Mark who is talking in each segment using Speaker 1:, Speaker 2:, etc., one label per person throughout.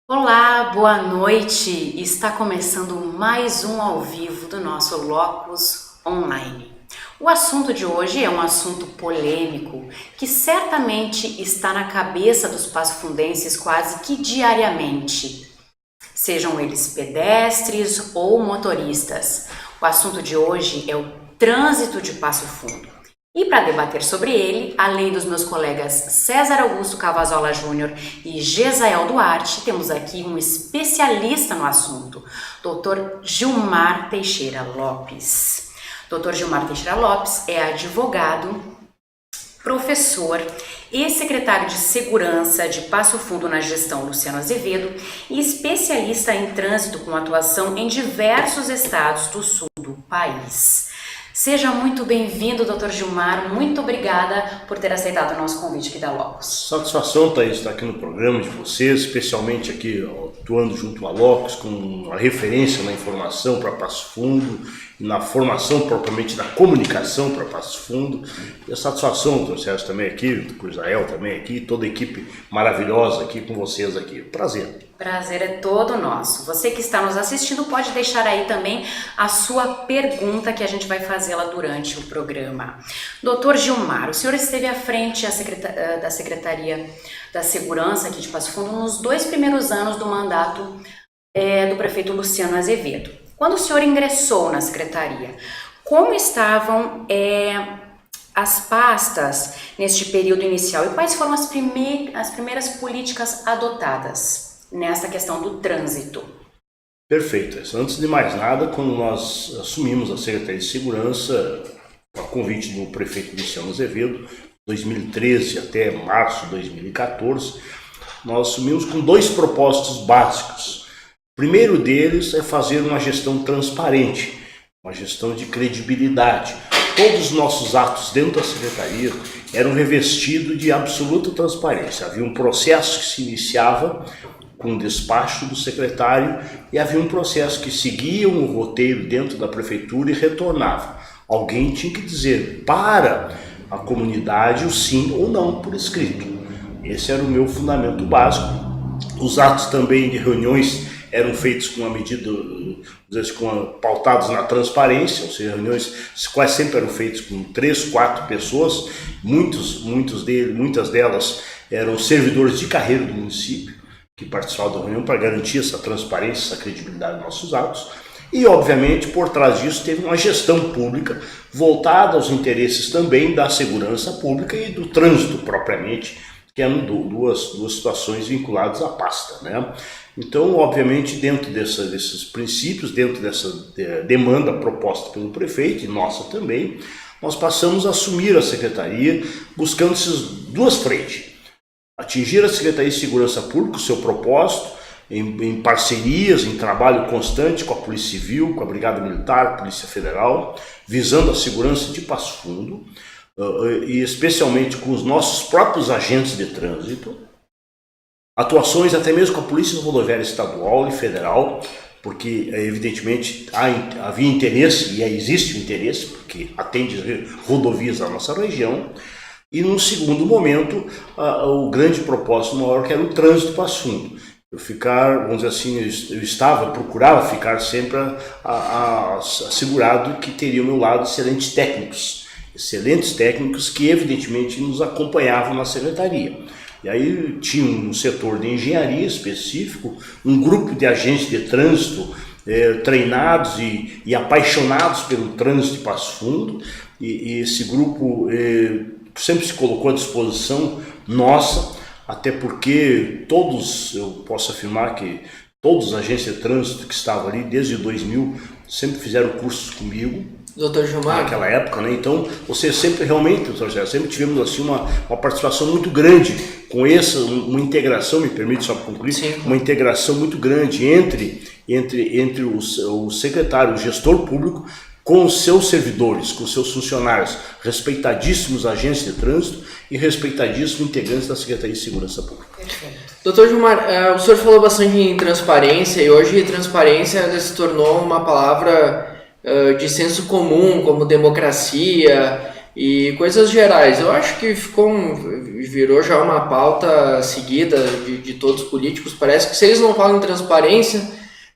Speaker 1: Olá, boa noite! Está começando mais um ao vivo do nosso Locus Online. O assunto de hoje é um assunto polêmico que certamente está na cabeça dos passofundenses quase que diariamente, sejam eles pedestres ou motoristas. O assunto de hoje é o trânsito de Passo Fundo. E para debater sobre ele, além dos meus colegas César Augusto Cavazola Júnior e Gesael Duarte, temos aqui um especialista no assunto, Dr. Gilmar Teixeira Lopes. Dr. Gilmar Teixeira Lopes é advogado, professor e secretário de Segurança de Passo Fundo na gestão Luciano Azevedo e especialista em trânsito com atuação em diversos estados do sul do país. Seja muito bem-vindo, Dr. Gilmar. Muito obrigada por ter aceitado o nosso convite aqui da Locus.
Speaker 2: Satisfação, Thaís, estar aqui no programa de vocês, especialmente aqui atuando junto à Locus, com uma referência na informação para Passo Fundo e na formação propriamente da comunicação para Passo Fundo. E a satisfação, Dr. Sérgio também aqui, o Israel também aqui, toda a equipe maravilhosa aqui com vocês aqui. Prazer.
Speaker 1: Prazer é todo nosso. Você que está nos assistindo pode deixar aí também a sua pergunta que a gente vai fazê-la durante o programa. Doutor Gilmar, o senhor esteve à frente da Secretaria da Segurança aqui de Passo Fundo nos 2 primeiros anos do mandato do prefeito Luciano Azevedo. Quando o senhor ingressou na secretaria, como estavam as pastas neste período inicial e quais foram as primeiras políticas adotadas nessa questão do trânsito?
Speaker 2: Perfeito. Antes de mais nada, quando nós assumimos a Secretaria de Segurança, a convite do prefeito Luciano Azevedo, 2013 até março de 2014, nós assumimos com 2 propósitos básicos. O primeiro deles é fazer uma gestão transparente, uma gestão de credibilidade. Todos os nossos atos dentro da Secretaria eram revestidos de absoluta transparência. Havia um processo que se iniciava com o despacho do secretário e havia um processo que seguia um roteiro dentro da prefeitura e retornava. Alguém tinha que dizer para a comunidade o sim ou não por escrito. Esse era o meu fundamento básico. Os atos também de reuniões eram feitos com a medida, pautados na transparência, ou seja, reuniões quase sempre eram feitas com 3, 4 pessoas, muitas delas eram servidores de carreira do município, que participavam da reunião para garantir essa transparência, essa credibilidade dos nossos atos. E, obviamente, por trás disso teve uma gestão pública voltada aos interesses também da segurança pública e do trânsito propriamente, que eram duas situações vinculadas à pasta, né? Então, obviamente, dentro desses princípios, dentro dessa demanda proposta pelo prefeito e nossa também, nós passamos a assumir a secretaria buscando essas 2 frentes. Atingir a Secretaria de Segurança Pública, o seu propósito, em parcerias, em trabalho constante com a Polícia Civil, com a Brigada Militar, Polícia Federal, visando a segurança de Passo Fundo, e especialmente com os nossos próprios agentes de trânsito, atuações até mesmo com a Polícia Rodoviária Estadual e Federal, porque evidentemente havia interesse e existe interesse, porque atende rodovias da nossa região. E num segundo momento, o grande propósito maior que era o trânsito Passo Fundo. Vamos dizer assim, eu procurava ficar sempre assegurado que teria ao meu lado excelentes técnicos que evidentemente nos acompanhavam na secretaria. E aí tinha um setor de engenharia específico, um grupo de agentes de trânsito treinados e apaixonados pelo trânsito de Passo Fundo, e esse grupo sempre se colocou à disposição nossa, até porque eu posso afirmar que todos os agentes de trânsito que estavam ali desde 2000 sempre fizeram cursos comigo.
Speaker 3: Dr. Gilmar?
Speaker 2: Naquela época, né? Então, você sempre realmente, Dr. Sérgio, sempre tivemos assim uma participação muito grande com uma integração, me permite só concluir,
Speaker 3: Sim.
Speaker 2: Uma integração muito grande entre o secretário, o gestor público, com os seus servidores, com os seus funcionários, respeitadíssimos agentes de trânsito e respeitadíssimos integrantes da Secretaria de Segurança Pública.
Speaker 3: Doutor Gilmar, o senhor falou bastante em transparência e hoje transparência se tornou uma palavra de senso comum, como democracia e coisas gerais. Eu acho que virou já uma pauta seguida de todos os políticos. Parece que se eles não falam em transparência,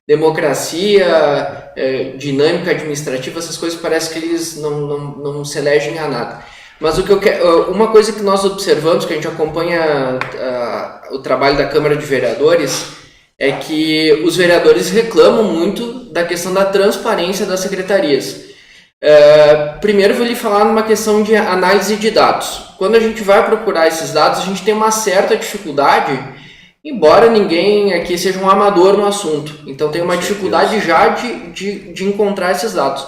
Speaker 3: democracia, dinâmica administrativa, essas coisas, parece que eles não se elegem a nada. Mas uma coisa que nós observamos, que a gente acompanha o trabalho da Câmara de Vereadores, é que os vereadores reclamam muito da questão da transparência das secretarias. Primeiro vou lhe falar numa questão de análise de dados. Quando a gente vai procurar esses dados, a gente tem uma certa dificuldade, embora ninguém aqui seja um amador no assunto. Então tem uma dificuldade já de encontrar esses dados.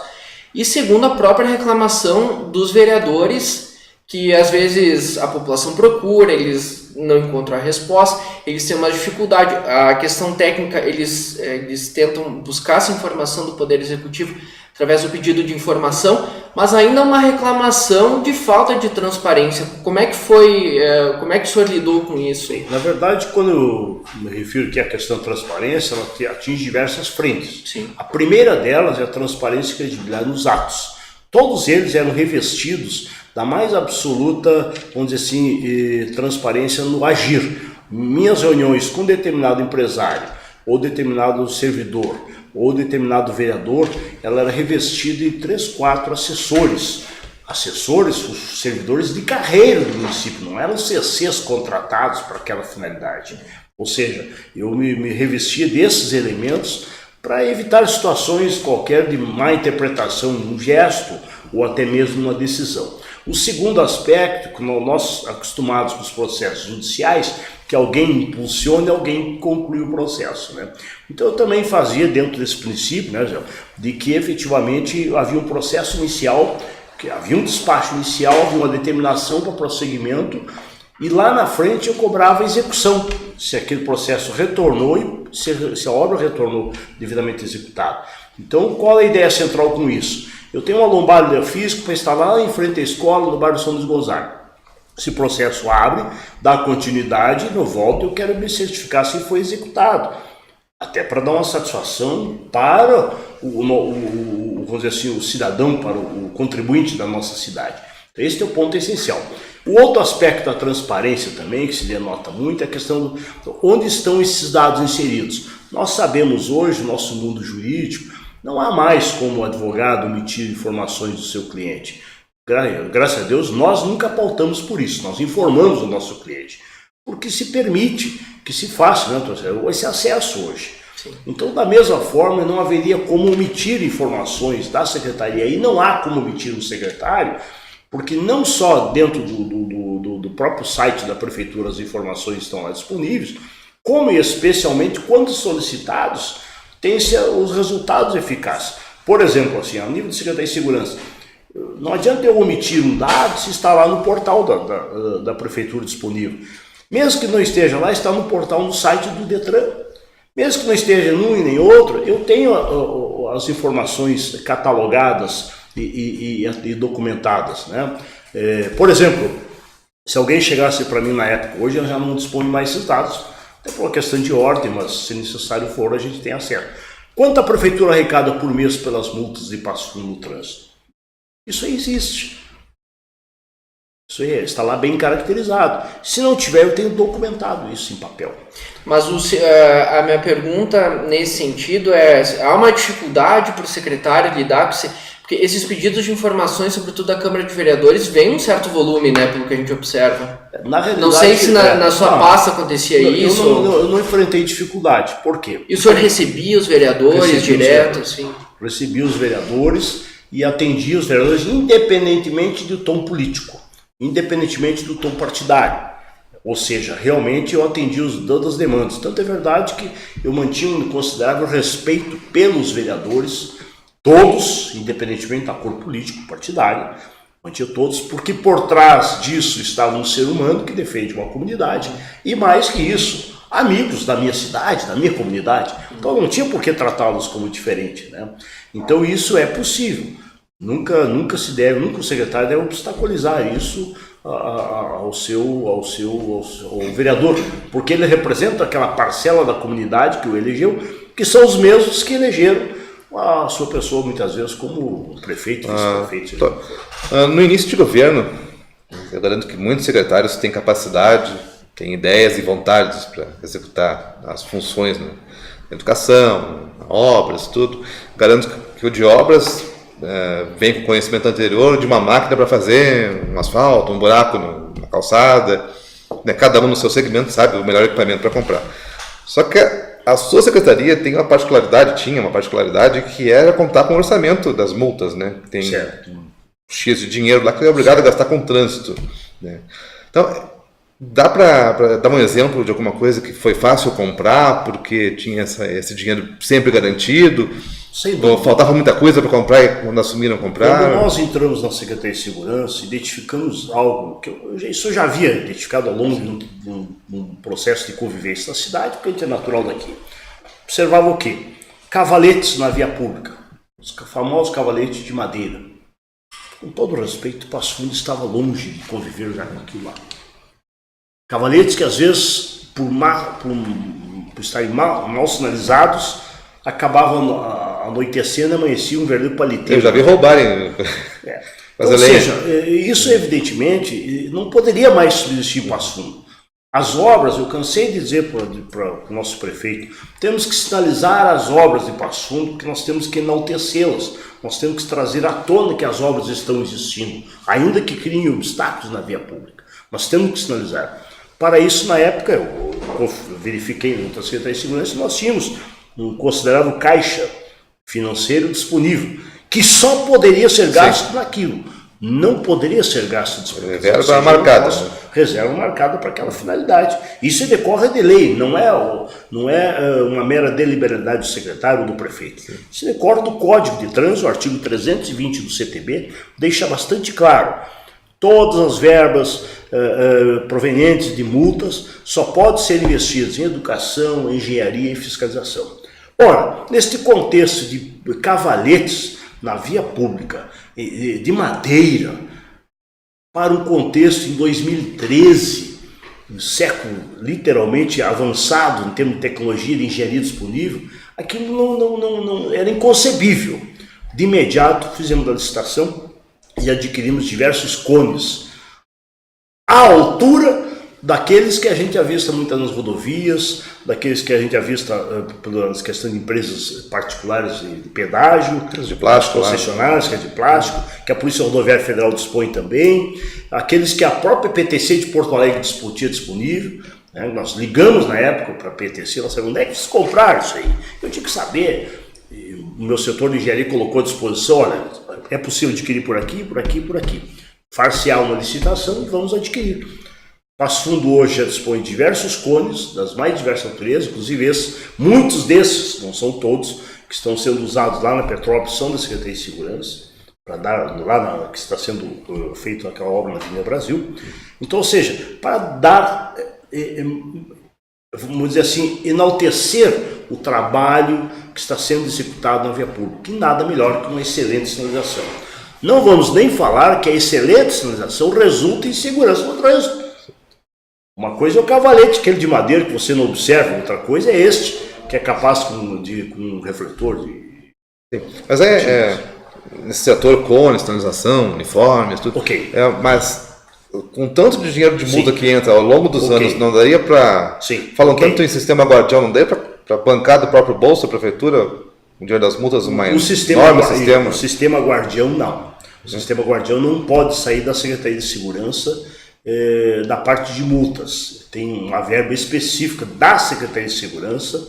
Speaker 3: E segundo a própria reclamação dos vereadores, que às vezes a população procura, eles não encontram a resposta, eles têm uma dificuldade. A questão técnica, eles tentam buscar essa informação do Poder Executivo através do pedido de informação, mas ainda uma reclamação de falta de transparência. Como é que o senhor lidou com isso?
Speaker 2: Na verdade, quando eu me refiro aqui à questão da transparência, ela atinge diversas frentes.
Speaker 3: Sim.
Speaker 2: A primeira delas é a transparência e credibilidade nos atos. Todos eles eram revestidos da mais absoluta, vamos dizer assim, transparência no agir. Minhas reuniões com determinado empresário, ou determinado servidor, ou determinado vereador, ela era revestida em 3, 4 assessores. Assessores, os servidores de carreira do município, não eram CCs contratados para aquela finalidade. Ou seja, eu me revestia desses elementos para evitar situações qualquer de má interpretação de um gesto ou até mesmo uma decisão. O segundo aspecto, que nós acostumados com os processos judiciais, que alguém impulsione, alguém conclui o processo, né? Então eu também fazia dentro desse princípio, né, de que efetivamente havia um processo inicial, que havia um despacho inicial, havia uma determinação para prosseguimento, e lá na frente eu cobrava a execução, se aquele processo retornou e se a obra retornou devidamente executada. Então qual é a ideia central com isso? Eu tenho uma lombarda física para instalar lá em frente à escola, no bairro São Luís Gonzaga. Esse processo abre, dá continuidade, eu volto e eu quero me certificar se foi executado. Até para dar uma satisfação para vamos dizer assim, o cidadão, para o contribuinte da nossa cidade. Então, esse é o ponto essencial. O outro aspecto da transparência também, que se denota muito, é a questão de onde estão esses dados inseridos. Nós sabemos hoje, no nosso mundo jurídico, não há mais como o advogado omitir informações do seu cliente. Graças a Deus, nós nunca pautamos por isso, nós informamos o nosso cliente, porque se permite que se faça, né, esse acesso hoje.
Speaker 3: Sim.
Speaker 2: Então, da mesma forma, não haveria como omitir informações da secretaria, e não há como omitir um secretário, porque não só dentro do próprio site da prefeitura as informações estão lá disponíveis, como e especialmente quando solicitados, tem-se os resultados eficazes. Por exemplo, assim, a nível de Secretaria de Segurança, não adianta eu omitir um dado se está lá no portal da prefeitura disponível. Mesmo que não esteja lá, está no portal, no site do Detran. Mesmo que não esteja num e nem outro, eu tenho as informações catalogadas e documentadas, né? Por exemplo, se alguém chegasse para mim na época, hoje eu já não disponho mais esses dados, até por uma questão de ordem, mas se necessário for, a gente tem acesso. Quanto a prefeitura arrecada por mês pelas multas de passo fundo no trânsito? Isso aí existe. Isso aí está lá bem caracterizado. Se não tiver, eu tenho documentado isso em papel.
Speaker 3: Mas a minha pergunta nesse sentido há uma dificuldade para o secretário lidar com porque esses pedidos de informações, sobretudo da Câmara de Vereadores, vem um certo volume, né, pelo que a gente observa.
Speaker 2: Na realidade,
Speaker 3: não sei se na sua pasta acontecia isso.
Speaker 2: Eu não enfrentei dificuldade. Por quê?
Speaker 3: E o senhor recebia os vereadores direto? Assim?
Speaker 2: Recebia os vereadores e atendia os vereadores independentemente do tom político, independentemente do tom partidário. Ou seja, realmente eu atendia todas as demandas. Tanto é verdade que eu mantinha um considerável respeito pelos vereadores, todos, independentemente da cor político, partidária, mantinha todos, porque por trás disso estava um ser humano que defende uma comunidade, e mais que isso, amigos da minha cidade, da minha comunidade. Então não tinha por que tratá-los como diferente, né? Então isso é possível. Nunca o secretário deve obstaculizar isso ao vereador, porque ele representa aquela parcela da comunidade que o elegeu, que são os mesmos que elegeram a sua pessoa, muitas vezes, como prefeito, vice-prefeito.
Speaker 4: No início de governo, eu garanto que muitos secretários têm capacidade, têm ideias e vontades para executar as funções, né? Educação, obras, tudo. Garanto que o de obras vem com conhecimento anterior de uma máquina para fazer um asfalto, um buraco na calçada, né? Cada um no seu segmento sabe o melhor equipamento para comprar. Só que a sua secretaria tinha uma particularidade que era contar com o orçamento das multas, né? Tem X de dinheiro lá que é obrigado a gastar com trânsito, né? Então, dá para dar um exemplo de alguma coisa que foi fácil comprar porque tinha esse dinheiro sempre garantido? Ou faltava muita coisa para comprar e quando assumiram comprar?
Speaker 2: Quando nós entramos na Secretaria de Segurança, identificamos algo que isso eu já havia identificado ao longo de um processo de convivência na cidade, porque a gente é natural daqui. Observava o quê? Cavaletes na via pública, os famosos cavaletes de madeira. Com todo respeito, Passo Fundo estava longe de conviver já com aquilo lá. Cavaletes que às vezes, por estarem mal sinalizados, acabavam anoitecendo e amanheciam um verdadeiro paliteiro.
Speaker 4: Eu já vi roubarem.
Speaker 2: Ou seja, isso evidentemente não poderia mais subsistir em Passo Fundo. As obras, eu cansei de dizer para o nosso prefeito, temos que sinalizar as obras de Passo Fundo, porque nós temos que enaltecê-las, nós temos que trazer à tona que as obras estão existindo, ainda que criem obstáculos na via pública. Nós temos que sinalizar. Para isso, na época, eu verifiquei na Secretaria de Segurança, nós tínhamos um considerável caixa financeiro disponível, que só poderia ser gasto naquilo. Não poderia ser gasto disponível.
Speaker 4: Reserva marcada.
Speaker 2: Reserva marcada para aquela finalidade. Isso decorre de lei, não é uma mera deliberalidade do secretário ou do prefeito. Isso decorre do Código de Trânsito, o artigo 320 do CTB, deixa bastante claro. Todas as verbas provenientes de multas só podem ser investidas em educação, engenharia e fiscalização. Ora, neste contexto de cavaletes na via pública, de madeira, para um contexto em 2013, um século literalmente avançado em termos de tecnologia de engenharia disponível, aquilo não era inconcebível. De imediato fizemos a licitação e adquirimos diversos cones à altura daqueles que a gente avista muitas nas rodovias, daqueles que a gente avista pelas questões de empresas particulares de pedágio,
Speaker 4: de plástico,
Speaker 2: concessionárias, que é de plástico, que a Polícia Rodoviária Federal dispõe também, aqueles que a própria PTC de Porto Alegre tinha disponível, né? Nós ligamos na época para a PTC, nós sabemos onde é que vocês compraram isso aí. Eu tinha que saber, o meu setor de engenharia colocou à disposição, olha, é possível adquirir por aqui, por aqui, por aqui. Far-se-á uma licitação e vamos adquirir. Passo Fundo hoje já dispõe de diversos cones, das mais diversas naturezas, inclusive muitos desses, não são todos, que estão sendo usados lá na Petrópolis, são da Secretaria de Segurança, para dar lá que está sendo feita aquela obra na Avenida Brasil. Então, ou seja, para dar, vamos dizer assim, enaltecer o trabalho que está sendo executado na via pública, que nada melhor que uma excelente sinalização. Não vamos nem falar que a excelente sinalização resulta em segurança no trânsito. Uma coisa é o cavalete, aquele de madeira que você não observa, outra coisa é este, que é capaz com um refletor.
Speaker 4: Mas nesse setor cone, sinalização, uniformes, tudo.
Speaker 2: Ok.
Speaker 4: Mas com tanto de dinheiro de multa que entra ao longo dos anos, não daria para... Falam tanto em sistema guardião, não daria para bancar do próprio bolso, a prefeitura, o dinheiro das multas, uma enorme sistema?
Speaker 2: O sistema guardião não. O sistema guardião não pode sair da Secretaria de Segurança da parte de multas. Tem uma verba específica da Secretaria de Segurança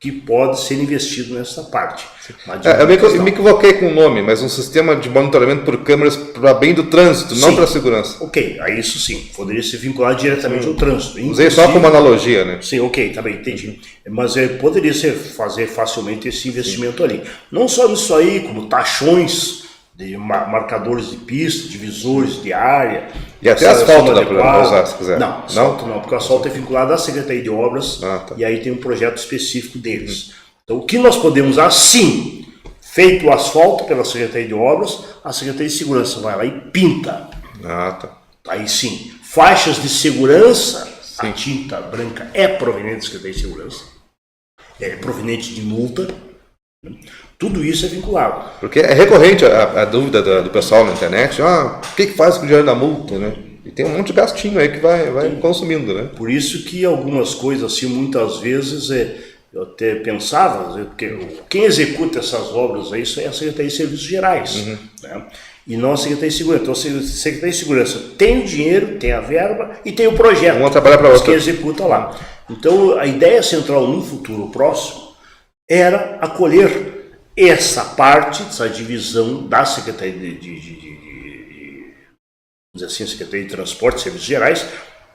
Speaker 2: que pode ser investido nessa parte.
Speaker 4: Eu me equivoquei com o nome, mas um sistema de monitoramento por câmeras para bem do trânsito, não para a segurança.
Speaker 2: Ok, aí isso sim, poderia ser vinculado diretamente ao trânsito.
Speaker 4: Usei só como analogia, né?
Speaker 2: Sim, ok, tá bem, entendi. Mas poderia fazer facilmente esse investimento ali. Não só nisso aí, como taxões de marcadores de pista, divisores de área.
Speaker 4: E até asfalto dá para usar, se quiser.
Speaker 2: Não, asfalto não, porque o asfalto é vinculado à Secretaria de Obras e aí tem um projeto específico deles. Então, o que nós podemos usar, sim, feito o asfalto pela Secretaria de Obras, a Secretaria de Segurança vai lá e pinta. Aí sim, faixas de segurança, a tinta branca é proveniente da Secretaria de Segurança, é proveniente de multa. Tudo isso é vinculado.
Speaker 4: Porque é recorrente a dúvida do pessoal na internet, o que faz com o dinheiro da multa, né? E tem um monte de gastinho aí que vai consumindo, né?
Speaker 2: Por isso que algumas coisas, assim, muitas vezes, eu até pensava, porque quem executa essas obras aí, isso é a Secretaria de Serviços Gerais, né? E não a Secretaria de Segurança. Então a Secretaria de Segurança tem o dinheiro, tem a verba e tem o projeto.
Speaker 4: Vamos trabalhar para outra.
Speaker 2: Que executa lá. Então a ideia central num futuro próximo era acolher essa parte, essa divisão da Secretaria Secretaria de Transporte e Serviços Gerais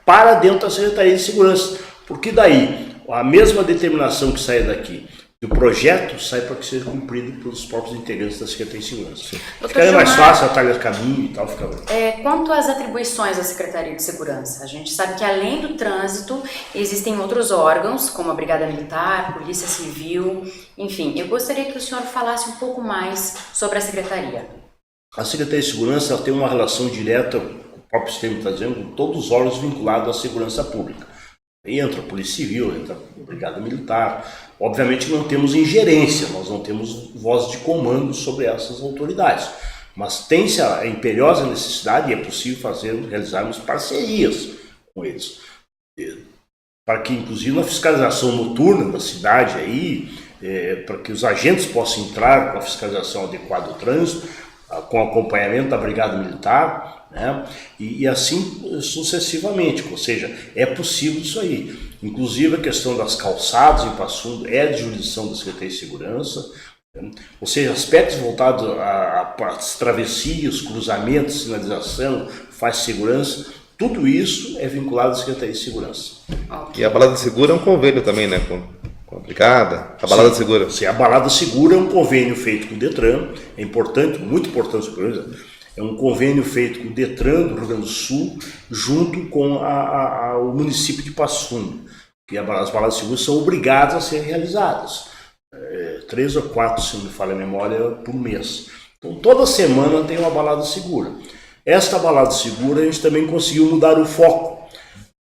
Speaker 2: para dentro da Secretaria de Segurança. Porque daí a mesma determinação que sai daqui do projeto sai para que seja cumprido pelos próprios integrantes da Secretaria de Segurança. Ficaria mais fácil, atalhar caminho e tal.
Speaker 1: Quanto às atribuições da Secretaria de Segurança, a gente sabe que além do trânsito, existem outros órgãos, como a Brigada Militar, Polícia Civil, enfim. Eu gostaria que o senhor falasse um pouco mais sobre a Secretaria.
Speaker 2: A Secretaria de Segurança tem uma relação direta, o próprio sistema está dizendo, com todos os órgãos vinculados à segurança pública. Aí entra a Polícia Civil, entra a Brigada Militar. Obviamente não temos ingerência, nós não temos voz de comando sobre essas autoridades. Mas tem-se a imperiosa necessidade, e é possível realizarmos parcerias com eles. Para que, inclusive, na fiscalização noturna da cidade, para que os agentes possam entrar com a fiscalização adequada do trânsito, com acompanhamento da Brigada Militar, né? E assim sucessivamente, ou seja, é possível isso aí. Inclusive a questão das calçadas em Passo Fundo é de jurisdição da Secretaria de Segurança, né? Ou seja, aspectos voltados às travessias, cruzamentos, sinalização, faixa de segurança, tudo isso é vinculado à Secretaria de Segurança.
Speaker 4: E a Balada Segura é um convênio também, né? Com a Brigada, a Balada Segura.
Speaker 2: Sim, a Balada Segura é um convênio feito com o Detran, é importante, muito importante, é um convênio feito com o Detran do Rio Grande do Sul, junto com o município de Passo Fundo, que as baladas seguras são obrigadas a serem realizadas, 3 ou 4, se não me falha a memória, por mês. Então toda semana tem uma balada segura. Esta balada segura a gente também conseguiu mudar o foco,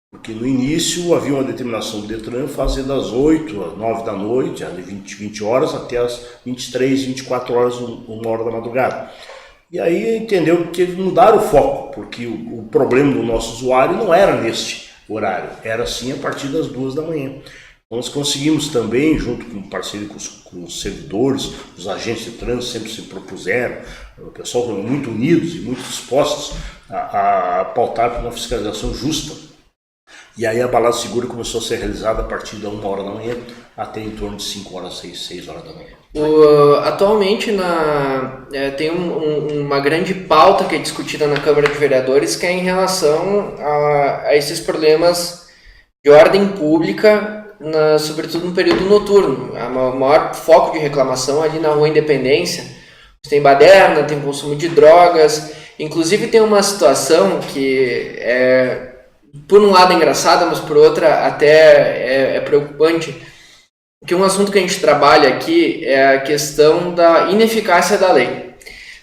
Speaker 2: porque no início havia uma determinação do Detran fazer das 8 às 9 da noite, às 20 horas, até as 23, 24 horas, 1 hora da madrugada. E aí entendeu que teve que mudar o foco, porque o problema do nosso usuário não era neste horário, era sim a partir das 2 da manhã. Nós conseguimos também, junto com parceria com os servidores, os agentes de trânsito sempre se propuseram, o pessoal foi muito unidos e muito dispostos a pautar por uma fiscalização justa. E aí a balada segura começou a ser realizada a partir da 1 hora da manhã até em torno de 5 horas, 6 horas da manhã.
Speaker 3: Atualmente tem uma grande pauta que é discutida na Câmara de Vereadores, que é em relação a esses problemas de ordem pública, sobretudo no período noturno. O maior foco de reclamação ali na Rua Independência. Tem baderna, tem consumo de drogas, inclusive tem uma situação que por um lado é engraçada, mas por outra até é preocupante, que um assunto que a gente trabalha aqui é a questão da ineficácia da lei.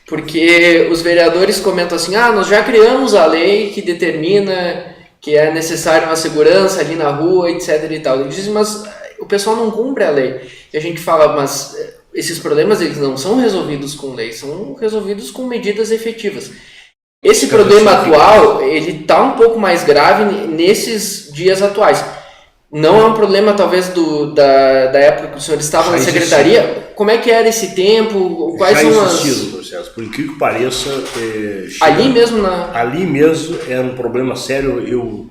Speaker 3: Porque os vereadores comentam assim, nós já criamos a lei que determina que é necessária uma segurança ali na rua, etc e tal. Eles dizem, mas o pessoal não cumpre a lei. E a gente fala, mas esses problemas eles não são resolvidos com lei, são resolvidos com medidas efetivas. Esse problema atual, ele está um pouco mais grave nesses dias atuais. Não é um problema, talvez, da época que o senhor estava na secretaria. Como é que era esse tempo? Quais são
Speaker 2: processo. Por incrível que pareça...
Speaker 3: Ali mesmo?
Speaker 2: Ali mesmo era um problema sério. Eu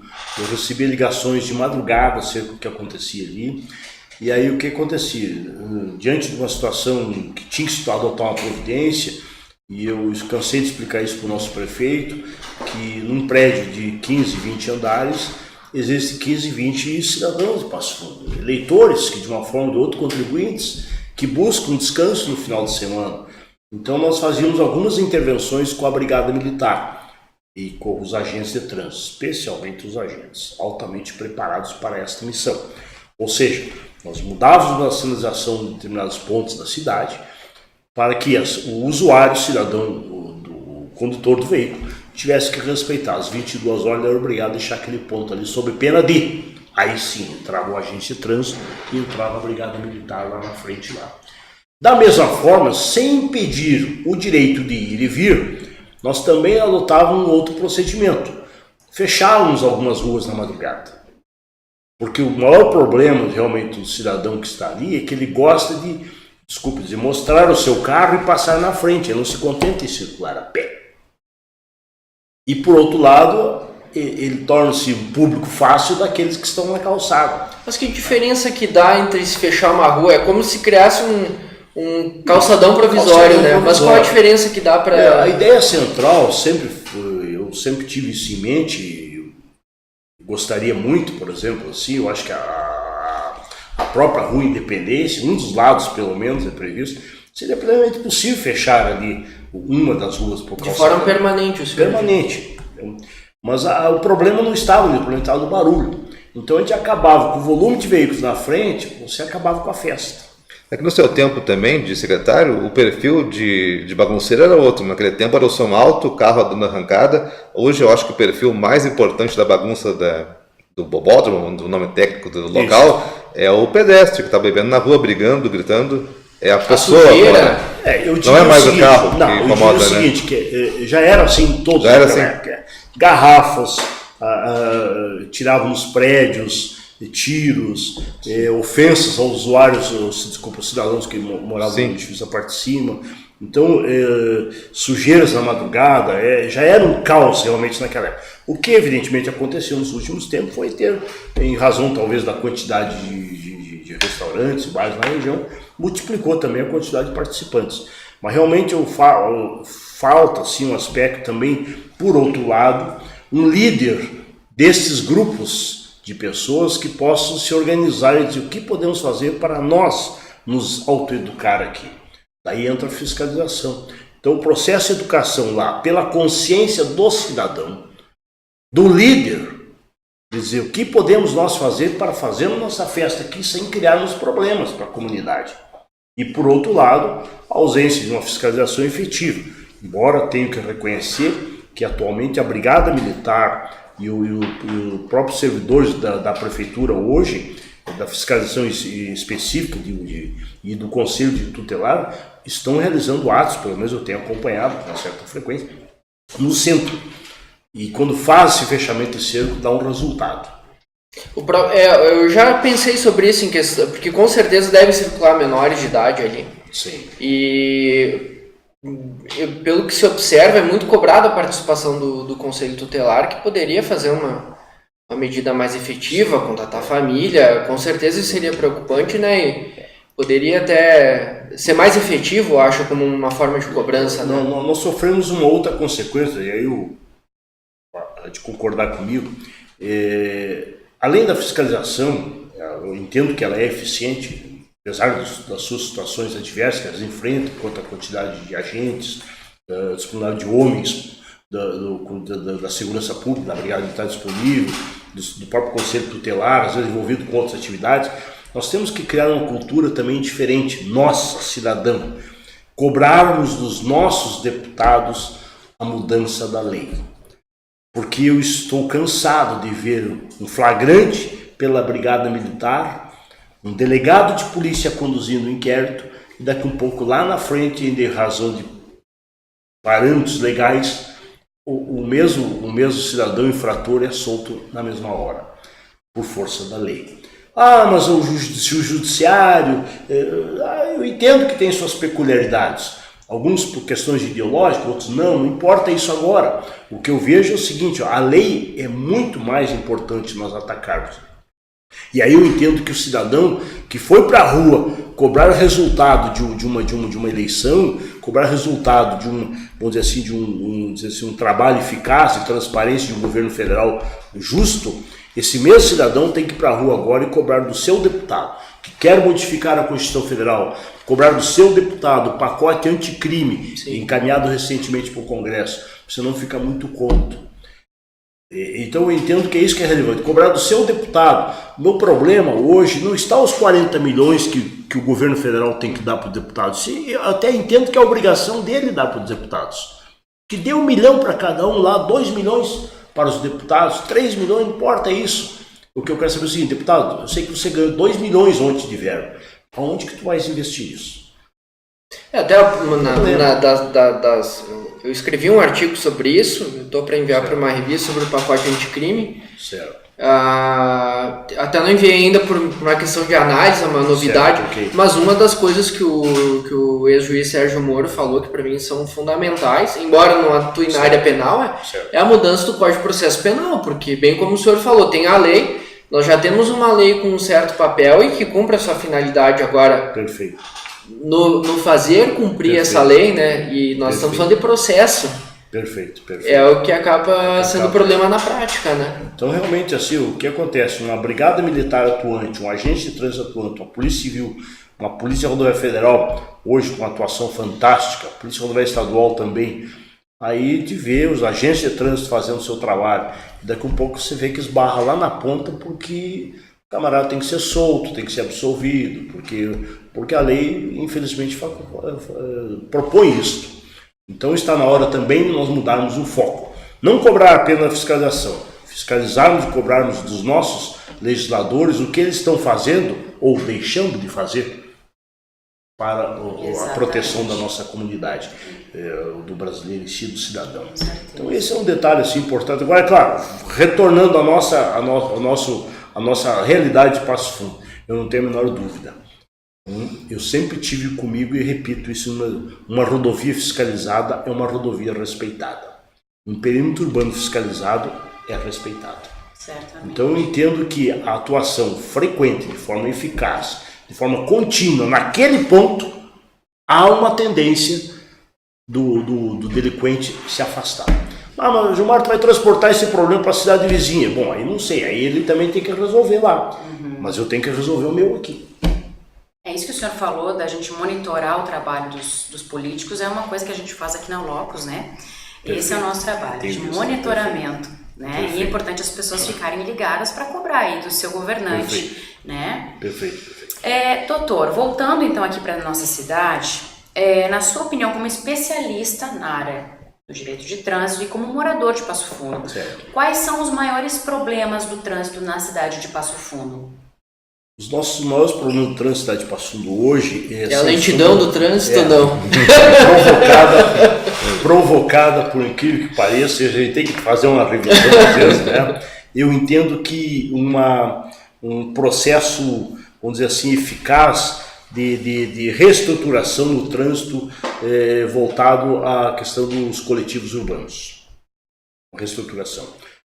Speaker 2: recebi ligações de madrugada acerca do que acontecia ali. E aí o que acontecia? Diante de uma situação que tinha que se adotar uma providência, e eu cansei de explicar isso para o nosso prefeito, que num prédio de 15, 20 andares, existem 15, 20 cidadãos de Passo Fundo, eleitores que de uma forma ou de outra, contribuintes, que buscam descanso no final de semana. Então nós fazíamos algumas intervenções com a Brigada Militar e com os agentes de trânsito, especialmente os agentes altamente preparados para esta missão. Ou seja, nós mudávamos a sinalização de determinados pontos da cidade para que o usuário, o cidadão, o condutor do veículo, tivesse que respeitar. Às 22 horas ele era obrigado a deixar aquele ponto ali, sob pena de... Aí sim, entrava o agente de trânsito e entrava a Brigada Militar lá na frente lá. Da mesma forma, sem impedir o direito de ir e vir, nós também adotávamos um outro procedimento. Fechávamos algumas ruas na madrugada. Porque o maior problema realmente do cidadão que está ali é que ele gosta de, de mostrar o seu carro e passar na frente, ele não se contenta em circular a pé. E por outro lado, ele torna-se um público fácil daqueles que estão na calçada.
Speaker 3: Mas que diferença que dá entre se fechar uma rua? É como se criasse um calçadão provisório, né? Mas qual a diferença que dá para...
Speaker 2: A ideia central sempre foi, eu sempre tive isso em mente, gostaria muito, por exemplo, assim, eu acho que a própria Rua Independência, um dos lados pelo menos é previsto, seria plenamente possível fechar ali uma das ruas por
Speaker 3: de forma permanente, o senhor.
Speaker 2: Permanente. Mas o problema não estava ali, o problema estava no barulho. Então a gente acabava com o volume de veículos na frente, você acabava com a festa.
Speaker 4: É que no seu tempo também, de secretário, o perfil de bagunceiro era outro. Naquele tempo era o som alto, o carro dando arrancada. Hoje eu acho que o perfil mais importante da bagunça do bobódromo, do nome técnico do local, é o pedestre que está bebendo na rua, brigando, gritando. É a pessoa.
Speaker 2: Não é
Speaker 4: mais
Speaker 2: seguinte,
Speaker 4: o carro
Speaker 2: não,
Speaker 4: que incomoda,
Speaker 2: eu digo o seguinte, que já era assim em todos os garrafas, tiravam nos prédios, tiros, ofensas aos usuários, aos cidadãos que moravam no edifício da parte de cima. Então, sujeiras na madrugada, já era um caos realmente naquela época. O que evidentemente aconteceu nos últimos tempos foi ter, em razão talvez da quantidade de restaurantes, bares na região, multiplicou também a quantidade de participantes. Mas realmente falta assim, um aspecto também, por outro lado, um líder desses grupos de pessoas que possam se organizar e dizer o que podemos fazer para nós nos autoeducar aqui. Daí entra a fiscalização. Então o processo de educação lá, pela consciência do cidadão, do líder, dizer o que podemos nós fazer para fazer a nossa festa aqui sem criarmos problemas para a comunidade. E por outro lado, a ausência de uma fiscalização efetiva. Embora tenho que reconhecer que atualmente a Brigada Militar e o próprio servidores da Prefeitura hoje, da fiscalização específica e do Conselho de Tutelar, estão realizando atos, pelo menos eu tenho acompanhado com certa frequência, no centro. E quando faz esse fechamento de cerco, dá um resultado.
Speaker 3: Eu já pensei sobre isso, em questão, porque com certeza devem circular menores de idade ali.
Speaker 2: Sim.
Speaker 3: E pelo que se observa, é muito cobrada a participação do Conselho Tutelar, que poderia fazer uma medida mais efetiva, contatar a família. Com certeza isso seria preocupante, né? E poderia até ser mais efetivo, eu acho, como uma forma de cobrança. Né?
Speaker 2: Nós sofremos uma outra consequência, e aí de concordar comigo, além da fiscalização, eu entendo que ela é eficiente, apesar das suas situações adversas que elas enfrentam, quanto à quantidade de agentes, disponibilidade de homens, da segurança pública, da Brigada Militar disponível, do próprio Conselho Tutelar, às vezes envolvido com outras atividades, nós temos que criar uma cultura também diferente, nossa, cidadã, cobrarmos dos nossos deputados a mudança da lei. Porque eu estou cansado de ver um flagrante pela Brigada Militar, um delegado de polícia conduzindo o inquérito, e daqui um pouco lá na frente, em razão de parâmetros legais, o mesmo cidadão infrator é solto na mesma hora, por força da lei. Mas o judiciário, eu entendo que tem suas peculiaridades, alguns por questões ideológicas, outros não importa isso agora. O que eu vejo é o seguinte, a lei é muito mais importante nós atacarmos. E aí eu entendo que o cidadão que foi para a rua cobrar resultado de uma eleição, cobrar resultado vamos dizer assim, um trabalho eficaz e transparência de um governo federal justo, esse mesmo cidadão tem que ir para a rua agora e cobrar do seu deputado, que quer modificar a Constituição Federal, cobrar do seu deputado o pacote anticrime, encaminhado recentemente para o Congresso, você não fica muito cômodo. Então eu entendo que é isso que é relevante, cobrar do seu deputado. Meu problema hoje não está os 40 milhões que o governo federal tem que dar para os deputados. Eu até entendo que é a obrigação dele dar para os deputados. Que dê 1 milhão para cada um lá, 2 milhões para os deputados, 3 milhões, não importa isso. O que eu quero saber é o seguinte, deputado, eu sei que você ganhou 2 milhões ontem de verba. Aonde que tu vais investir isso?
Speaker 3: Até eu escrevi um artigo sobre isso, estou para enviar para uma revista sobre o pacote anticrime.
Speaker 2: Certo.
Speaker 3: Até não enviei ainda por uma questão de análise, uma novidade,
Speaker 2: certo, okay.
Speaker 3: Mas uma das coisas que o ex-juiz Sérgio Moro falou que para mim são fundamentais, embora não atue na área penal, é a mudança do Código de Processo Penal, porque bem como o senhor falou, tem a lei, nós já temos uma lei com um certo papel e que cumpre a sua finalidade agora.
Speaker 2: Perfeito.
Speaker 3: No fazer cumprir essa lei, né? E nós estamos falando de processo.
Speaker 2: Perfeito.
Speaker 3: É o que acaba sendo problema na prática, né?
Speaker 2: Então, realmente, assim, o que acontece? Uma brigada militar atuante, um agente de trânsito atuante, uma polícia civil, uma polícia rodoviária federal, hoje com uma atuação fantástica, a polícia rodoviária estadual também, aí te vê os agentes de trânsito fazendo o seu trabalho. Daqui a um pouco você vê que esbarra lá na ponta porque o camarada tem que ser solto, tem que ser absolvido, porque a lei, infelizmente, propõe isso. Então está na hora também de nós mudarmos o foco. Não cobrar apenas a fiscalização, fiscalizarmos e cobrarmos dos nossos legisladores o que eles estão fazendo ou deixando de fazer para a proteção da nossa comunidade, do brasileiro em si, do cidadão. Então esse é um detalhe assim, importante. Agora, é claro, retornando à nossa realidade de Passo Fundo, eu não tenho a menor dúvida. Eu sempre tive comigo, e repito isso, uma rodovia fiscalizada é uma rodovia respeitada. Um perímetro urbano fiscalizado é respeitado.
Speaker 1: Certamente.
Speaker 2: Então eu entendo que a atuação frequente, de forma eficaz, de forma contínua, naquele ponto, há uma tendência do delinquente se afastar. Mas o Gilmar, tu vai transportar esse problema para a cidade vizinha. Bom, aí não sei, aí ele também tem que resolver lá. Mas eu tenho que resolver o meu aqui.
Speaker 1: É isso que o senhor falou, da gente monitorar o trabalho dos políticos, é uma coisa que a gente faz aqui na Locus, né? Perfeito. Esse é o nosso trabalho, de monitoramento, né? Perfeito. E é importante as pessoas ficarem ligadas para cobrar aí do seu governante, perfeito. Né?
Speaker 2: Perfeito.
Speaker 1: Doutor, voltando então aqui para a nossa cidade, na sua opinião, como especialista na área do direito de trânsito e como morador de Passo Fundo, certo. Quais são os maiores problemas do trânsito na cidade de Passo Fundo?
Speaker 2: Os nossos maiores problemas do trânsito da cidade de Passo Fundo hoje
Speaker 3: é a lentidão do trânsito ou não?
Speaker 2: Provocada, por incrível que pareça, a gente tem que fazer uma revisão às vezes, né? Eu entendo que um processo, vamos dizer assim, eficaz de reestruturação no trânsito voltado à questão dos coletivos urbanos. Reestruturação.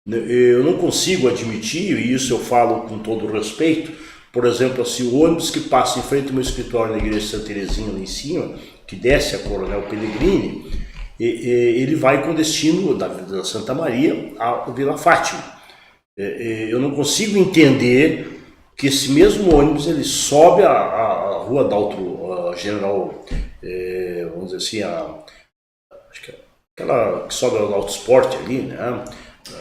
Speaker 2: Eu não consigo admitir, e isso eu falo com todo respeito, por exemplo, assim, o ônibus que passa em frente ao meu escritório na igreja de Santa Terezinha, lá em cima, que desce a Coronel Pellegrini, ele vai com destino da Santa Maria à Vila Fátima. Eu não consigo entender que esse mesmo ônibus ele sobe a rua Daltro General, vamos dizer assim, acho que aquela que sobe ao Alto Esporte ali, né?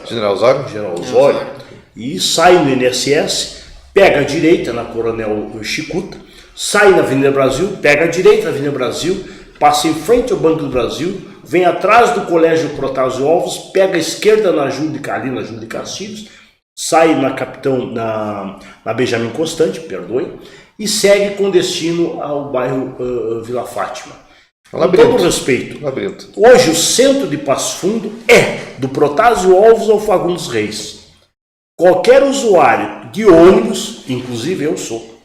Speaker 4: General Osório,
Speaker 2: e sai no INSS, pega a direita na Coronel Chicuta, sai na Avenida Brasil, pega a direita na Avenida Brasil, passa em frente ao Banco do Brasil, vem atrás do Colégio Protásio Alves, pega a esquerda ali na Júlio de Castilhos, sai na Benjamin Constant, e segue com destino ao bairro Vila Fátima. Com todo respeito, hoje o centro de Passo Fundo é do Protásio Alves ao Fagundes Reis. Qualquer usuário de ônibus, inclusive eu sou,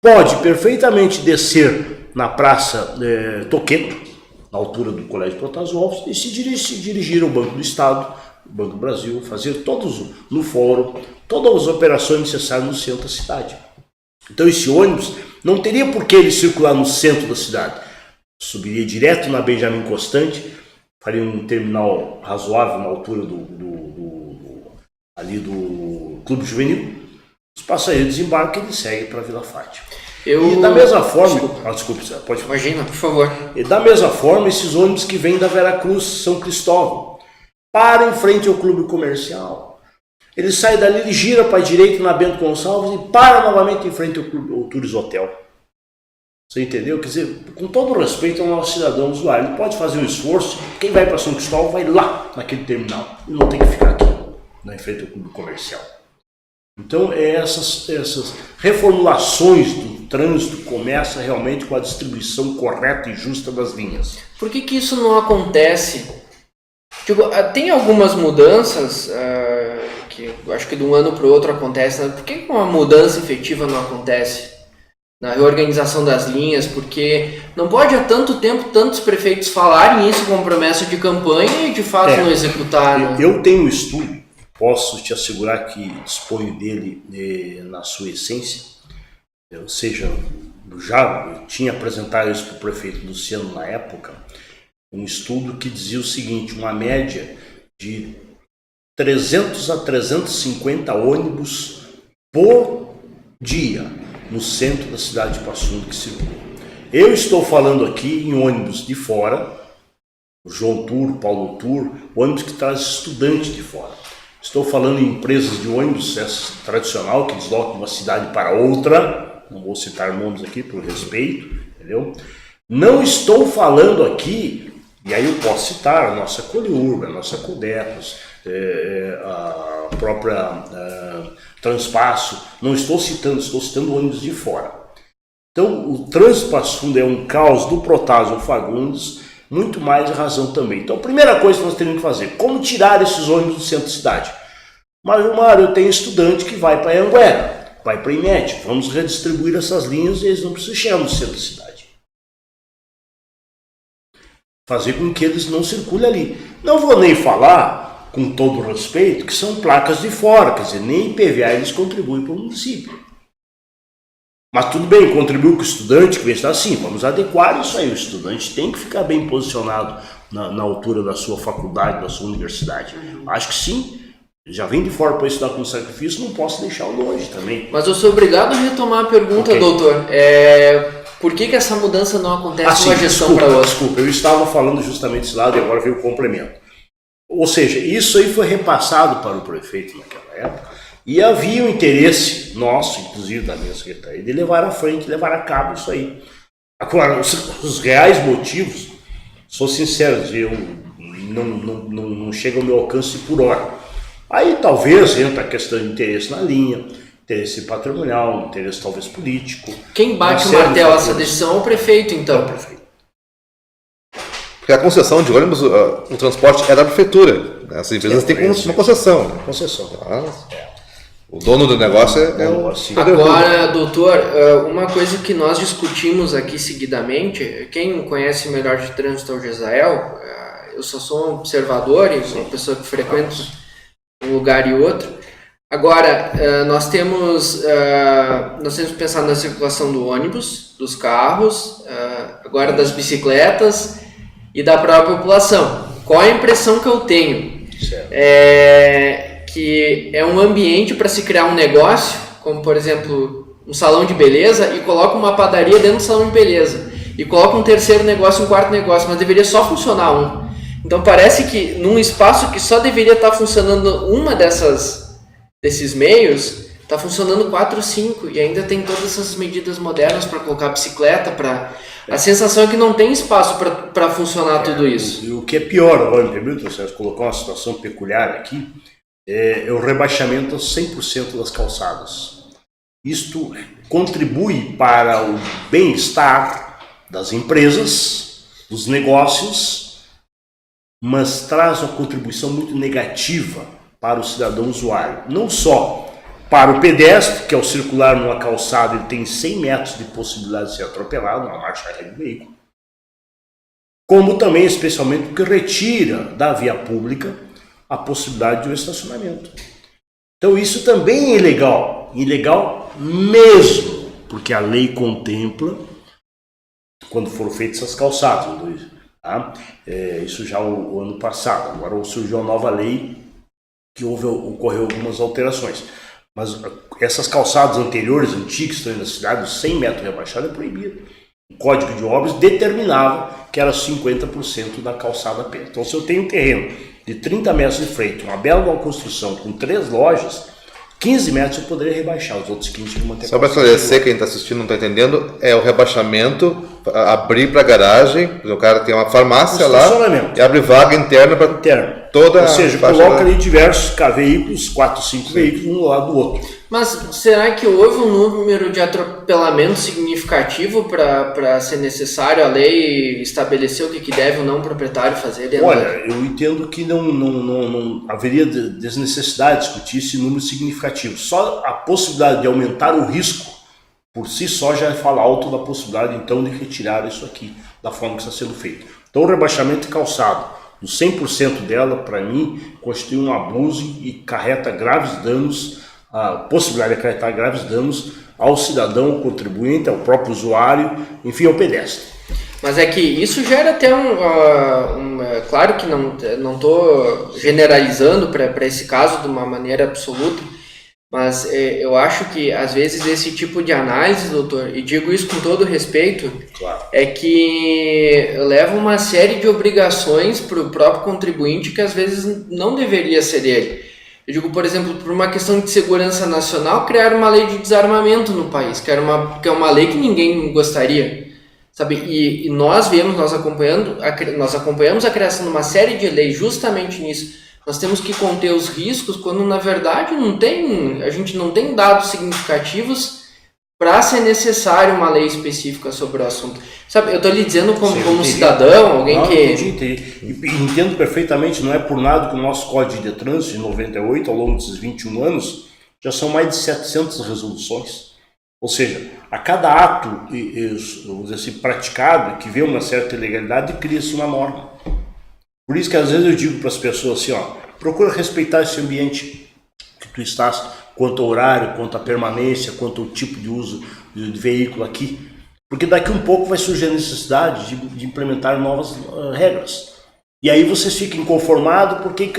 Speaker 2: pode perfeitamente descer na Praça Toqueto, na altura do Colégio Protásio Alves, e se dirigir ao Banco do Estado, Banco do Brasil, fazer todos no fórum, todas as operações necessárias no centro da cidade. Então esse ônibus não teria por que ele circular no centro da cidade. Subiria direto na Benjamin Constant, faria um terminal razoável na altura ali do Clube Juvenil. Os passageiros desembarcam e ele segue para a Vila Fátima. E da mesma forma... Desculpe, pode falar.
Speaker 3: Imagina, por favor.
Speaker 2: E da mesma forma, esses ônibus que vêm da Veracruz, São Cristóvão, param em frente ao clube comercial. Ele sai dali, ele gira para a direita na Bento Gonçalves e para novamente em frente ao Tours Hotel. Você entendeu? Quer dizer, com todo respeito ao nosso cidadão usuário, ele pode fazer um esforço, quem vai para São Cristóvão vai lá naquele terminal e não tem que ficar aqui, em frente ao clube comercial. Então, essas reformulações trânsito começa realmente com a distribuição correta e justa das linhas.
Speaker 3: Por que isso não acontece? Digo, tem algumas mudanças que eu acho que de um ano para o outro acontece, né? Por que uma mudança efetiva não acontece na reorganização das linhas? Porque não pode há tanto tempo tantos prefeitos falarem isso como promessa de campanha e de fato não executar. Né?
Speaker 2: Eu tenho um estudo, posso te assegurar que disponho dele na sua essência, ou seja, já tinha apresentado isso para o prefeito Luciano na época, um estudo que dizia o seguinte: uma média de 300 a 350 ônibus por dia no centro da cidade de Passo Fundo que circulam. Eu estou falando aqui em ônibus de fora, o João Tour, Paulo Tour, ônibus que traz estudante de fora. Estou falando em empresas de ônibus tradicional que deslocam de uma cidade para outra, não vou citar nomes aqui por respeito, entendeu? Não estou falando aqui, e aí eu posso citar a nossa Coliurba, a nossa Codepos, a própria Transpasso, não estou citando ônibus de fora. Então o trânsito Passo Fundo é um caos do Protásio Fagundes, muito mais razão também. Então a primeira coisa que nós temos que fazer, como tirar esses ônibus do centro da cidade? Mas, Mário, eu tenho estudante que vai para Anguera, vai para Imet, vamos redistribuir essas linhas e eles não precisam chegar no centro da cidade. Fazer com que eles não circulem ali. Não vou nem falar, com todo respeito, que são placas de fora, quer dizer, nem IPVA eles contribuem para o município. Mas tudo bem, contribuiu com o estudante que vem estar assim, vamos adequar isso aí. O estudante tem que ficar bem posicionado na altura da sua faculdade, da sua universidade. Acho que sim, já vem de fora para estudar com sacrifício, não posso deixá-lo longe também.
Speaker 3: Mas eu sou obrigado a retomar a pergunta, doutor. Por que essa mudança não acontece de uma gestão para outra?
Speaker 2: Desculpa, eu estava falando justamente desse lado e agora veio o complemento. Ou seja, isso aí foi repassado para o prefeito naquela época e havia um interesse nosso, inclusive da minha secretaria, de levar à frente, levar a cabo isso aí. Agora, os reais motivos, sou sincero, eu não chega ao meu alcance por hora. Aí talvez entra a questão de interesse na linha, interesse patrimonial, interesse talvez político.
Speaker 3: Quem bate o martelo essa decisão é o prefeito, então.
Speaker 2: É o prefeito.
Speaker 4: Porque a concessão de ônibus, o transporte é da prefeitura. As empresas têm uma concessão.
Speaker 2: Concessão.
Speaker 4: O dono do negócio é o...
Speaker 3: Agora, doutor, uma coisa que nós discutimos aqui seguidamente, quem conhece melhor de trânsito é o Gesael, eu só sou um observador e sou uma pessoa que frequenta um lugar e outro. Agora, nós temos que pensar na circulação do ônibus, dos carros, agora das bicicletas e da própria população. Qual a impressão que eu tenho? Que é um ambiente para se criar um negócio, como por exemplo um salão de beleza, e coloca uma padaria dentro do salão de beleza, e coloca um terceiro negócio, um quarto negócio, mas deveria só funcionar um. Então parece que num espaço que só deveria estar funcionando uma desses meios, está funcionando 4, 5, e ainda tem todas essas medidas modernas para colocar bicicleta, a sensação é que não tem espaço para funcionar tudo isso.
Speaker 2: E o que é pior agora, entendeu? Você colocou uma situação peculiar aqui, é o rebaixamento a 100% das calçadas. Isto contribui para o bem-estar das empresas, dos negócios, mas traz uma contribuição muito negativa para o cidadão usuário. Não só para o pedestre, que ao circular numa calçada ele tem 100 metros de possibilidade de ser atropelado, uma marcha ré do veículo, como também, especialmente, porque retira da via pública a possibilidade de um estacionamento. Então isso também é ilegal mesmo, porque a lei contempla, quando foram feitas essas calçadas, tá? Isso já o ano passado, agora surgiu a nova lei que ocorreu algumas alterações. Mas essas calçadas anteriores, antigas, que estão na cidade, os 100 metros rebaixados é proibido. O Código de Obras determinava que era 50% da calçada a pé. Então, se eu tenho um terreno de 30 metros de frente, uma bela construção com 3 lojas, 15 metros eu poderia rebaixar, os outros 15 eu manter.
Speaker 4: Só para esclarecer, quem está assistindo não está entendendo, é o rebaixamento, abrir para a garagem, o cara tem uma farmácia lá e abre vaga interna para... toda
Speaker 2: Ou seja,
Speaker 4: a faixa
Speaker 2: coloca ali diversos veículos, 4, 5 veículos, um do lado do outro.
Speaker 3: Mas será que houve um número de atropelamento significativo para ser necessário a lei estabelecer o que deve ou não o proprietário fazer?
Speaker 2: Olha, eu entendo que não haveria desnecessidade de discutir esse número significativo. Só a possibilidade de aumentar o risco, por si só, já fala alto da possibilidade, então, de retirar isso aqui da forma que está sendo feito. Então, o rebaixamento de calçado, dos 100% dela, para mim, constitui um abuso e carreta graves danos, a possibilidade de acarretar graves danos ao cidadão, ao contribuinte, ao próprio usuário, enfim, ao pedestre.
Speaker 3: Mas é que isso gera até claro que não estou generalizando para esse caso de uma maneira absoluta, mas eu acho que às vezes esse tipo de análise, doutor, e digo isso com todo respeito,
Speaker 2: Claro.
Speaker 3: é que leva uma série de obrigações para o próprio contribuinte que às vezes não deveria ser dele. Eu digo, por exemplo, por uma questão de segurança nacional, criar uma lei de desarmamento no país, que é uma lei que ninguém gostaria, sabe? E nós acompanhamos a criação de uma série de leis justamente nisso. Nós temos que conter os riscos quando, na verdade, a gente não tem dados significativos para ser necessário uma lei específica sobre o assunto. Sabe, eu estou lhe dizendo como cidadão, alguém
Speaker 2: Entendo perfeitamente, não é por nada que o nosso Código de Trânsito, de 98, ao longo desses 21 anos, já são mais de 700 resoluções. Ou seja, a cada ato vamos dizer assim, praticado, que vê uma certa ilegalidade, cria-se uma norma. Por isso que às vezes eu digo para as pessoas assim, procura respeitar esse ambiente que tu estás, quanto ao horário, quanto à permanência, quanto ao tipo de uso de veículo aqui. Porque daqui um pouco vai surgir a necessidade de implementar novas regras. E aí vocês ficam inconformados porque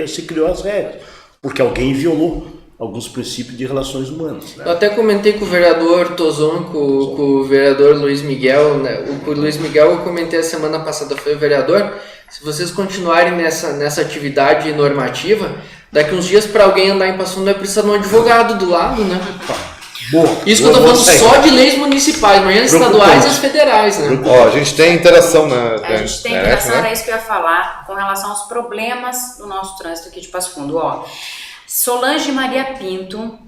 Speaker 2: se criou as regras. Porque alguém violou alguns princípios de relações humanas. Né?
Speaker 3: Eu até comentei com o vereador Tozon, com o vereador Luiz Miguel, né? O Luiz Miguel eu comentei a semana passada, foi o vereador. Se vocês continuarem nessa atividade normativa, daqui uns dias para alguém andar em Passo Fundo vai precisar de um advogado do lado, né?
Speaker 2: Boa,
Speaker 3: isso que eu estou falando só de leis municipais, mas as estaduais e as federais, né?
Speaker 4: A gente tem interação na
Speaker 1: A gente tem interação, era isso que eu ia falar, com relação aos problemas do nosso trânsito aqui de Passo Fundo. Solange Maria Pinto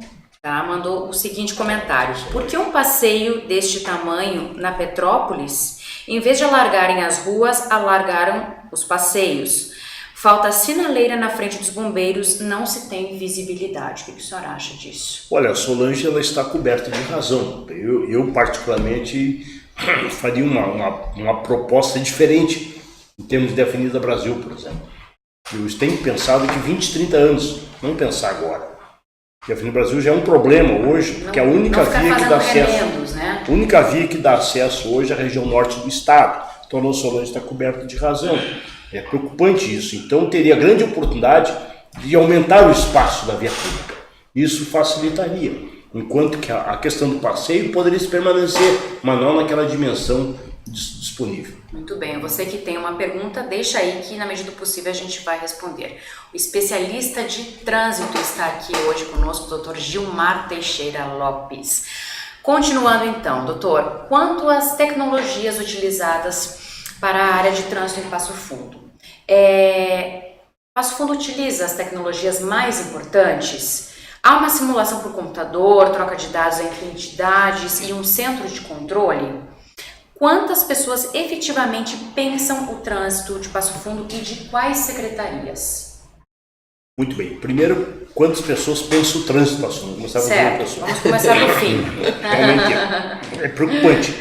Speaker 1: mandou o seguinte comentário: por que um passeio deste tamanho na Petrópolis, em vez de alargarem as ruas, alargaram os passeios? Falta sinaleira na frente dos bombeiros, não se tem visibilidade. O que o senhor acha disso?
Speaker 2: Olha, a Solange ela está coberta de razão. Eu particularmente faria uma proposta diferente em termos de Avenida Brasil, por exemplo. Eu tenho pensado que 20, 30 anos, não pensar agora. Porque a Avenida Brasil já é um problema hoje, porque a única via que dá acesso,
Speaker 1: né?
Speaker 2: A única via que dá acesso hoje é a região norte do estado. Então a Solange está coberta de razão. É preocupante isso. Então teria grande oportunidade de aumentar o espaço da via pública. Isso facilitaria. Enquanto que a questão do passeio poderia permanecer, mas não naquela dimensão disponível.
Speaker 1: Muito bem. Você que tem uma pergunta, deixa aí que na medida do possível a gente vai responder. O especialista de trânsito está aqui hoje conosco, o Dr. Gilmar Teixeira Lopes. Continuando então, doutor, quanto às tecnologias utilizadas para a área de trânsito em Passo Fundo, Passo Fundo utiliza as tecnologias mais importantes? Há uma simulação por computador, troca de dados entre entidades e um centro de controle? Quantas pessoas efetivamente pensam o trânsito de Passo Fundo e de quais secretarias?
Speaker 2: Muito bem. Primeiro, quantas pessoas pensam o trânsito de Passo Fundo?
Speaker 1: Certo, vamos começar do fim.
Speaker 2: É preocupante.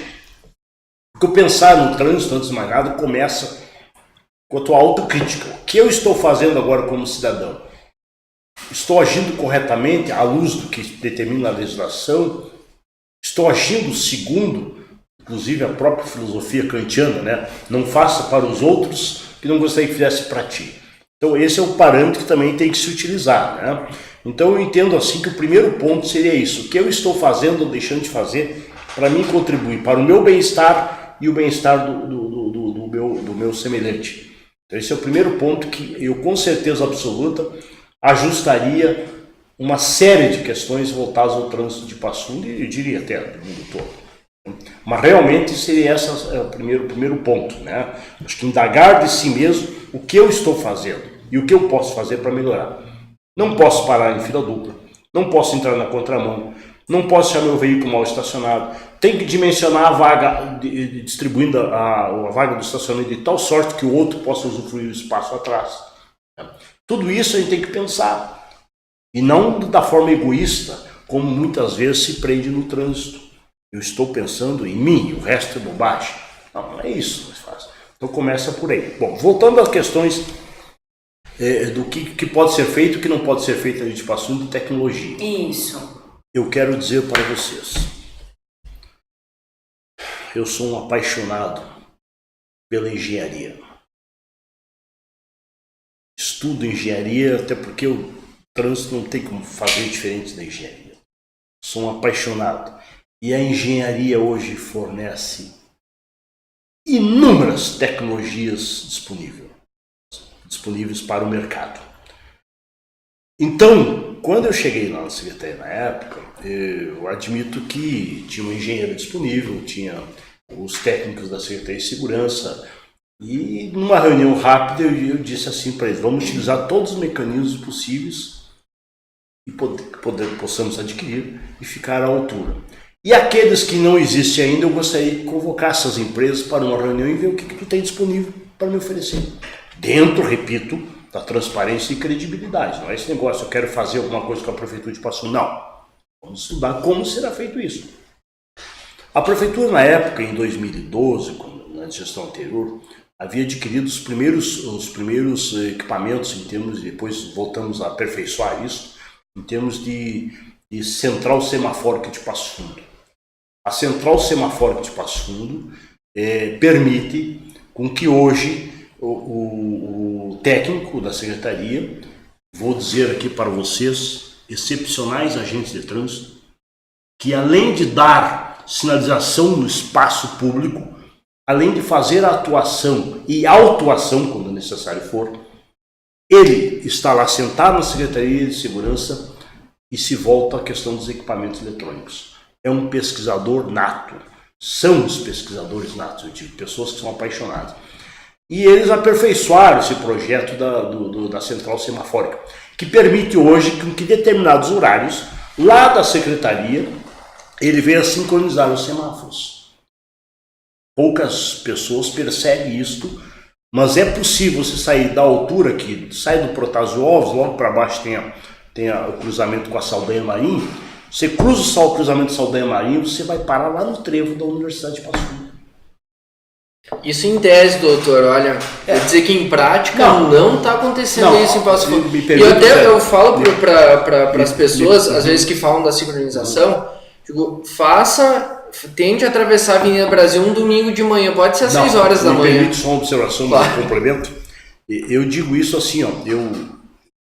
Speaker 2: Porque o pensar no trânsito, antes de mais nada, começa com a tua autocrítica. O que eu estou fazendo agora como cidadão? Estou agindo corretamente à luz do que determina a legislação? Estou agindo segundo, inclusive, a própria filosofia kantiana, né? Não faça para os outros o que não gostaria que fizesse para ti. Então esse é um parâmetro que também tem que se utilizar, né? Então eu entendo assim que o primeiro ponto seria isso. O que eu estou fazendo ou deixando de fazer para mim contribuir para o meu bem-estar e o bem-estar do meu semelhante. Então esse é o primeiro ponto que eu com certeza absoluta ajustaria uma série de questões voltadas ao trânsito de Passo Fundo e eu diria até do mundo todo. Mas realmente seria esse o primeiro ponto, né? Acho que indagar de si mesmo o que eu estou fazendo. e o que eu posso fazer para melhorar. Não posso parar em fila dupla, não posso entrar na contramão, não posso deixar meu veículo mal estacionado, tem que dimensionar a vaga, distribuindo a vaga do estacionamento de tal sorte que o outro possa usufruir do espaço atrás. Tudo isso a gente tem que pensar, e não da forma egoísta, como muitas vezes se prende no trânsito. Eu estou pensando em mim, o resto é bobagem. Não é isso que faz. Então começa por aí. Bom, voltando às questões do que pode ser feito e o que não pode ser feito, a gente passou de tecnologia.
Speaker 1: Isso.
Speaker 2: Eu quero dizer para vocês, eu sou um apaixonado pela engenharia. Estudo engenharia, até porque o trânsito não tem como fazer diferente da engenharia. Sou um apaixonado. E a engenharia hoje fornece inúmeras tecnologias disponíveis para o mercado. Então, quando eu cheguei lá na Secretaria na época, eu admito que tinha um engenheiro disponível, tinha os técnicos da Secretaria de Segurança, e numa reunião rápida eu disse assim para eles, vamos utilizar todos os mecanismos possíveis e possamos adquirir e ficar à altura. E aqueles que não existem ainda, eu gostaria de convocar essas empresas para uma reunião e ver o que tu tem disponível para me oferecer. Dentro, repito, da transparência e credibilidade. Não é esse negócio, eu quero fazer alguma coisa com a Prefeitura de Passo Fundo. Não. Vamos estudar como será feito isso. A Prefeitura, na época, em 2012, na gestão anterior, havia adquirido os primeiros equipamentos, em termos, depois voltamos a aperfeiçoar isso, em termos de central semafórica de Passo Fundo. A central semafórica de Passo Fundo permite com que hoje o técnico da Secretaria, vou dizer aqui para vocês, excepcionais agentes de trânsito, que além de dar sinalização no espaço público, além de fazer a atuação e autuação, quando necessário for, ele está lá sentado na Secretaria de Segurança e se volta à questão dos equipamentos eletrônicos. É um pesquisador nato. São os pesquisadores natos, eu digo, pessoas que são apaixonadas. E eles aperfeiçoaram esse projeto da central semafórica, que permite hoje que em determinados horários, lá da Secretaria, ele venha sincronizar os semáforos. Poucas pessoas percebem isto, mas é possível você sair da altura que sai do Protásio Alves, logo para baixo tem o cruzamento com a Saldanha Marinho. Você cruza o cruzamento de Saldanha Marinho, você vai parar lá no trevo da Universidade de Passo Fundo.
Speaker 3: Isso em tese, doutor, olha, quer dizer que em prática não está acontecendo isso em Passo Fundo. E eu falo para as pessoas, às vezes que falam da sincronização, digo, tente atravessar a Avenida Brasil um domingo de manhã, pode ser às 6 horas da manhã.
Speaker 2: Me permite só uma observação, um complemento. Eu digo isso assim,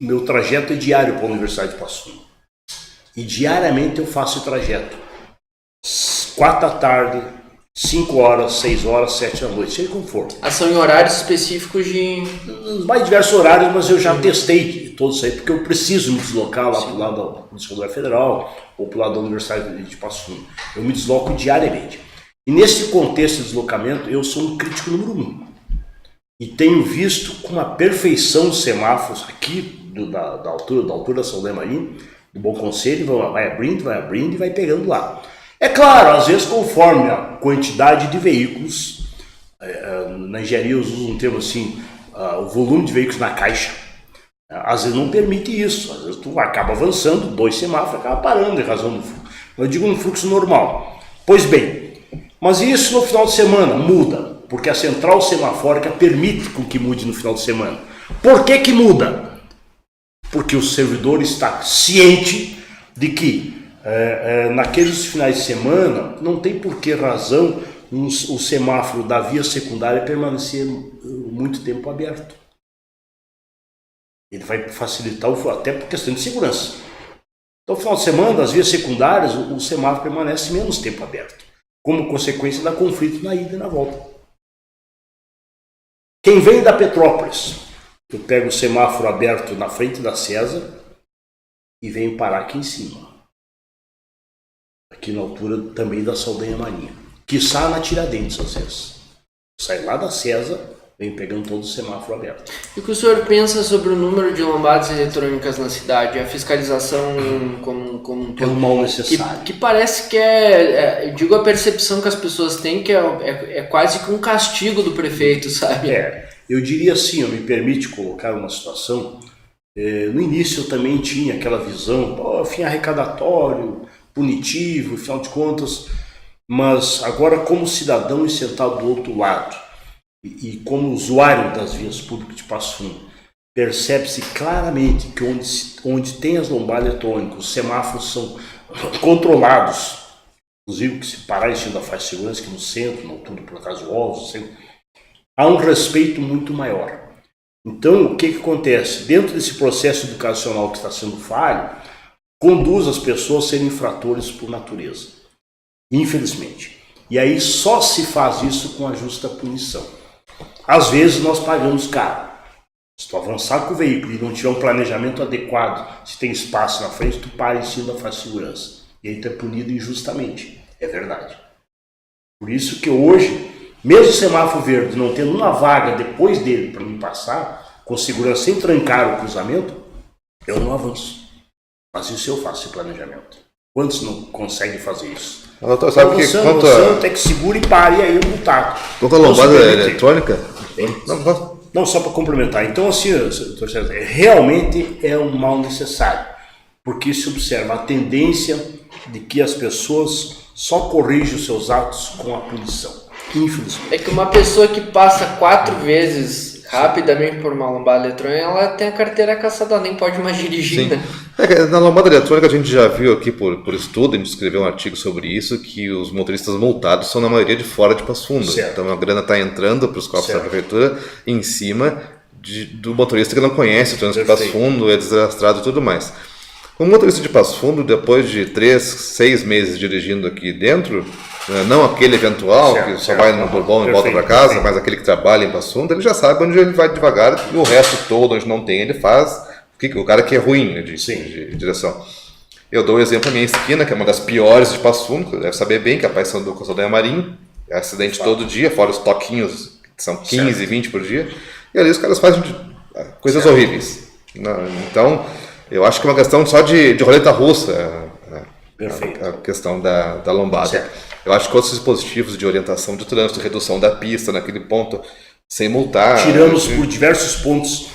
Speaker 2: meu trajeto é diário para a Universidade de Passo Fundo. E diariamente eu faço o trajeto. 4 da tarde, 5 horas, 6 horas, 7 da noite, seja como for.
Speaker 3: São em horários específicos de...
Speaker 2: Mais diversos horários, mas eu já testei todos isso aí, porque eu preciso me deslocar lá para o lado da Polícia Federal ou para o lado da Universidade de Passo Fundo. Eu me desloco diariamente. E nesse contexto de deslocamento, eu sou um crítico número 1. E tenho visto com a perfeição os semáforos aqui da altura da Saldanha Marinho, do Bom Conselho, vai abrindo e vai pegando lá. É claro, às vezes conforme a quantidade de veículos, na engenharia eu uso um termo assim, o volume de veículos na caixa, às vezes não permite isso, às vezes tu acaba avançando, 2 semáforos, acaba parando em razão do fluxo. Eu digo um fluxo normal. Pois bem, mas isso no final de semana muda, porque a central semafórica permite com que mude no final de semana. Por que muda? Porque o servidor está ciente de que naqueles finais de semana não tem por que razão o semáforo da via secundária permanecer muito tempo aberto. Ele vai facilitar até por questão de segurança. Então, no final de semana, das vias secundárias, o semáforo permanece menos tempo aberto, como consequência da conflito na ida e na volta. Quem vem da Petrópolis, eu pego o semáforo aberto na frente da César e venho parar aqui em cima. Aqui na altura também da Saldanha Marinha. Quiçá na Tiradentes, às vezes. Sai lá da César, vem pegando todo o semáforo aberto.
Speaker 3: E o que o senhor pensa sobre o número de lombadas eletrônicas na cidade? A fiscalização como
Speaker 2: É um mal necessário.
Speaker 3: Que parece que eu digo a percepção que as pessoas têm que é quase que um castigo do prefeito, sabe?
Speaker 2: Eu diria assim, me permite colocar uma situação. No início eu também tinha aquela visão, fim arrecadatório, punitivo, afinal de contas, mas agora como cidadão e sentado do outro lado, e como usuário das vias públicas de Passo Fundo, percebe-se claramente que onde tem as lombadas eletrônicas, os semáforos são controlados, inclusive que se parar em cima da faixa de segurança, que no centro, na altura por acaso ovos, há um respeito muito maior. Então, o que acontece? Dentro desse processo educacional que está sendo falho, conduz as pessoas a serem infratores por natureza, infelizmente. E aí só se faz isso com a justa punição. Às vezes nós pagamos caro. Se tu avançar com o veículo e não tiver um planejamento adequado, se tem espaço na frente, tu para em cima da faixa de segurança. E aí tu é punido injustamente. É verdade. Por isso que hoje, mesmo o semáforo verde não tendo uma vaga depois dele para me passar, com segurança sem trancar o cruzamento, eu não avanço. Mas isso eu faço esse planejamento. Quantos não conseguem fazer isso?
Speaker 4: Doutor, sabe que quanto
Speaker 2: até que segura e pare e aí eu multado.
Speaker 4: Quanto a lombada eletrônica?
Speaker 2: Não, só para complementar. Então, assim, realmente é um mal necessário. Porque se observa a tendência de que as pessoas só corrigem os seus atos com a punição. Infelizmente.
Speaker 3: É que uma pessoa que passa 4 vezes rapidamente por uma lombada eletrônica, ela tem a carteira caçada, ela nem pode mais dirigir, né?
Speaker 4: Na lombada eletrônica a gente já viu aqui por estudo, a gente escreveu um artigo sobre isso, que os motoristas multados são na maioria de fora de Passo Fundo.
Speaker 2: Certo.
Speaker 4: Então a grana está entrando para os cofres da prefeitura em cima do motorista que não conhece o trânsito de Passo Fundo, é desastrado e tudo mais. O motorista de Passo Fundo, depois de 3, 6 meses dirigindo aqui dentro, não aquele eventual que só vai no Bourbon e volta para casa, mas aquele que trabalha em Passo Fundo, ele já sabe onde ele vai devagar e o resto todo, onde não tem, ele faz. O cara que é ruim de direção. Eu dou o exemplo da minha esquina, que é uma das piores de Passo Fundo, você deve saber bem, que é a Paissandu com a Saldanha Marinho, é acidente todo dia, fora os toquinhos, que são 15, 20 por dia, e ali os caras fazem coisas horríveis. Então, eu acho que é uma questão só de roleta russa, a questão da lombada.
Speaker 2: Certo.
Speaker 4: Eu acho que outros dispositivos de orientação de trânsito, redução da pista naquele ponto, sem multar...
Speaker 2: Tiramos por diversos pontos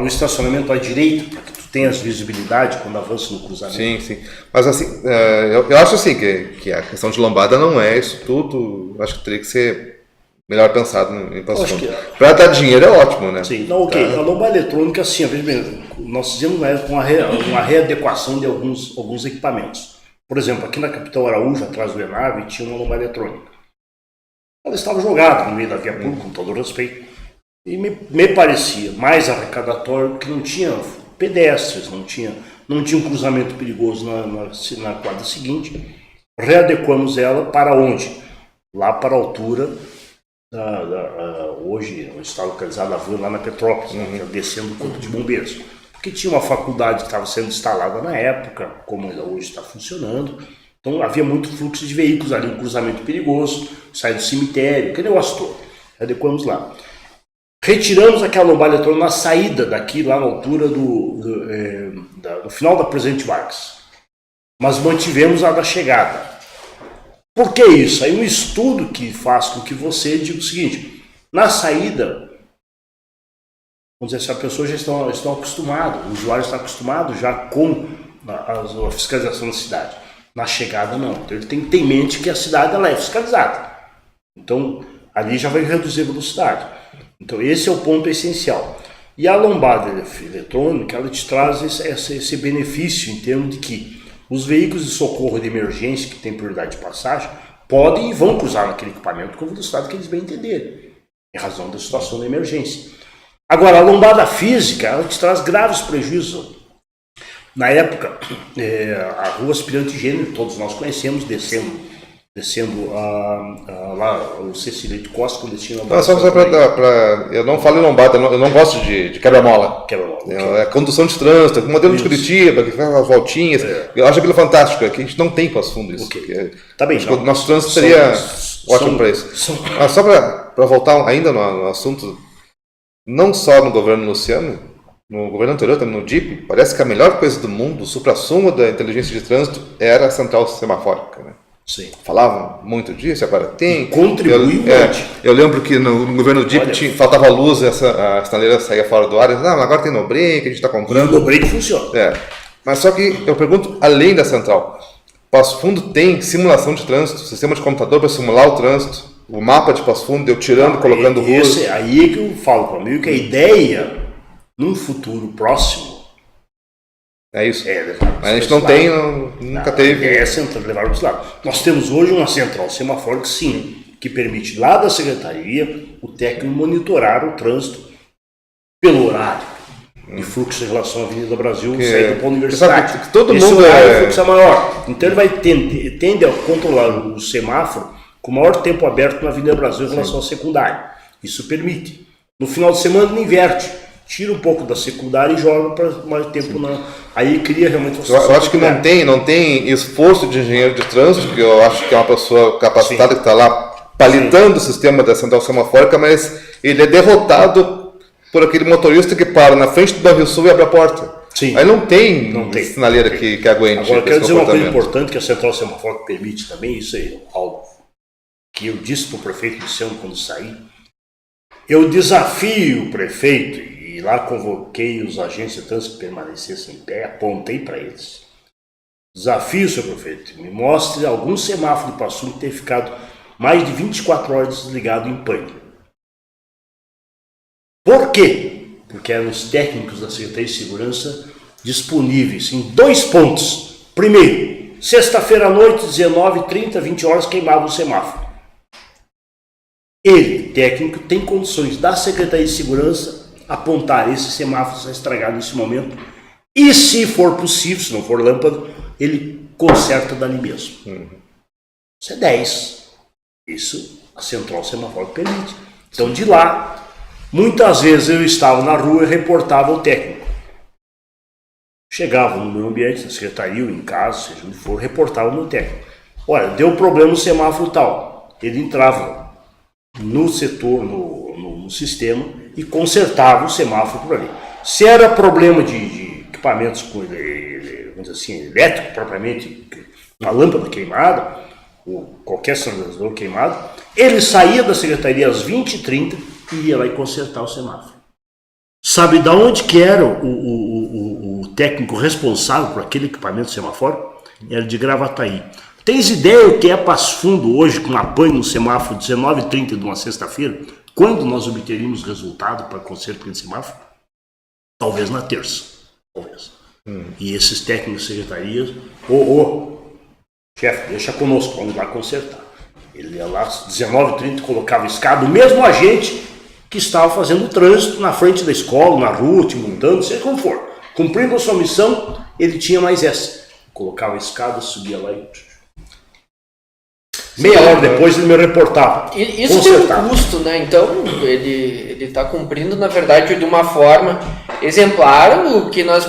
Speaker 2: o estacionamento à direita, para que tu tenhas visibilidade quando avança no cruzamento.
Speaker 4: Sim. Mas assim, eu acho assim que a questão de lombada não é isso tudo. Acho que teria que ser melhor pensado em Passo Fundo. Para dar dinheiro é ótimo, né?
Speaker 2: Sim, não, ok. A lombada eletrônica, assim, nós fizemos uma readequação de alguns equipamentos. Por exemplo, aqui na Capitão Araújo, atrás do Enave, tinha uma lombada eletrônica. Ela estava jogada no meio da via pública, com todo respeito. E me parecia mais arrecadatório que não tinha pedestres, não tinha um cruzamento perigoso na quadra seguinte. Readequamos ela para onde? Lá para a altura, hoje está localizada a van lá na Petrópolis, descendo o corpo de bombeiros. Porque tinha uma faculdade que estava sendo instalada na época, como ela hoje está funcionando. Então havia muito fluxo de veículos ali, um cruzamento perigoso, sai do cemitério, aquele negócio todo. Readequamos lá. Retiramos aquela lombada eletrônica na saída daqui, lá na altura do final da Presidente Vargas. Mas mantivemos a da chegada. Por que isso? Aí um estudo que faz com que você diga o seguinte: na saída, vamos dizer, se a pessoa já estão acostumado, o usuário está acostumado já com a fiscalização da cidade. Na chegada não. Então ele tem que ter em mente que a cidade ela é fiscalizada. Então ali já vai reduzir a velocidade. Então esse é o ponto essencial. E a lombada eletrônica, ela te traz esse benefício em termos de que os veículos de socorro de emergência que têm prioridade de passagem podem e vão cruzar naquele equipamento com a velocidade que eles bem entenderem, em razão da situação da emergência. Agora, a lombada física, ela te traz graves prejuízos. Na época, a rua Aspirante Gênero, todos nós conhecemos, descendo lá o Cecilito Costa, quando tinha lombada.
Speaker 4: Só eu não falo em lombada, eu não gosto de quebra-mola. É condução de trânsito, o modelo de Curitiba, que faz as voltinhas. Eu acho aquilo fantástico, que a gente não tem Passo Fundo isso.
Speaker 2: Tá bem,
Speaker 4: nosso trânsito seria ótimo para isso. Mas só para voltar ainda no assunto não só no governo Luciano, no governo anterior, também no DIP, parece que a melhor coisa do mundo, o suprassumo da inteligência de trânsito, era a central semafórica, né?
Speaker 2: Sim.
Speaker 4: Falavam muito disso, agora tem.
Speaker 2: Contribui muito.
Speaker 4: Eu lembro que no governo DIP faltava luz, a sinaleira saía fora do ar, mas agora tem no-break, a gente está comprando.
Speaker 2: E o no-break funciona.
Speaker 4: Mas só que eu pergunto, além da central, Passo Fundo tem simulação de trânsito, sistema de computador para simular o trânsito, o mapa de Passo Fundo, eu tirando, colocando ruas.
Speaker 2: Aí é que eu falo para mim que a ideia, num futuro próximo,
Speaker 4: é isso.
Speaker 2: Mas
Speaker 4: a gente não tem, nunca teve.
Speaker 2: É central, levar para os lados. Nós temos hoje uma central semafórica, sim, que permite lá da secretaria o técnico monitorar o trânsito pelo horário de fluxo em relação à Avenida Brasil, saída para a universidade.
Speaker 4: Que todo
Speaker 2: esse
Speaker 4: mundo
Speaker 2: horário o fluxo é maior. Então ele vai tende a controlar o semáforo com maior tempo aberto na Avenida Brasil em relação à secundária. Isso permite. No final de semana ele inverte. Tira um pouco da secundária e joga para mais tempo na. Aí cria realmente uma
Speaker 4: Eu acho que não tem esforço de engenheiro de trânsito, que eu acho que é uma pessoa capacitada que está lá palitando o sistema da central semafórica, mas ele é derrotado por aquele motorista que para na frente do Banrisul e abre a porta.
Speaker 2: Sim.
Speaker 4: Aí não tem sinaleira que aguente.
Speaker 2: Agora, quero dizer uma coisa importante que a central semafórica permite também, isso aí, algo que eu disse para o prefeito Luciano quando saí. Eu desafio o prefeito, e lá convoquei os agentes de trânsito que permanecessem em pé, apontei para eles. Desafio, senhor prefeito, me mostre algum semáforo de Passo Fundo que tenha ficado mais de 24 horas desligado em pane. Por quê? Porque eram os técnicos da Secretaria de Segurança disponíveis em 2 pontos. Primeiro, sexta-feira à noite, 19h30, 20 horas, queimava o semáforo. Ele, técnico, tem condições da Secretaria de Segurança apontar esse semáforo está estragado nesse momento e, se for possível, se não for lâmpada, ele conserta dali mesmo. Isso é 10. Isso a central semafórica permite. Então, de lá, muitas vezes eu estava na rua e reportava o técnico. Chegava no meu ambiente, na secretaria ou em casa, seja onde for, reportava o meu técnico. Olha, deu problema no semáforo tal. Ele entrava no setor, no sistema, e consertava o semáforo por ali. Se era problema de equipamentos vamos dizer assim, elétrico propriamente, uma lâmpada queimada, ou qualquer sinalizador queimado, ele saía da secretaria às 20h30 e ia lá e consertar o semáforo. Sabe de onde que era o técnico responsável por aquele equipamento semafórico? Era de Gravataí. Tens ideia o que é Passo Fundo hoje com apanho no semáforo 19h30 de uma sexta-feira? Quando nós obteríamos resultado para conserto daquele semáforo? Talvez na terça. Talvez. E esses técnicos de secretarias, chefe, deixa conosco, vamos lá consertar. Ele ia lá, 19h30, colocava escada, o mesmo agente que estava fazendo o trânsito na frente da escola, na rua, te montando, seja como for. Cumprindo a sua missão, ele tinha mais essa. Colocava a escada, subia lá e... Meia hora depois ele me reportava.
Speaker 3: Isso tem um custo, né? Então ele está cumprindo, na verdade, de uma forma exemplar o que nós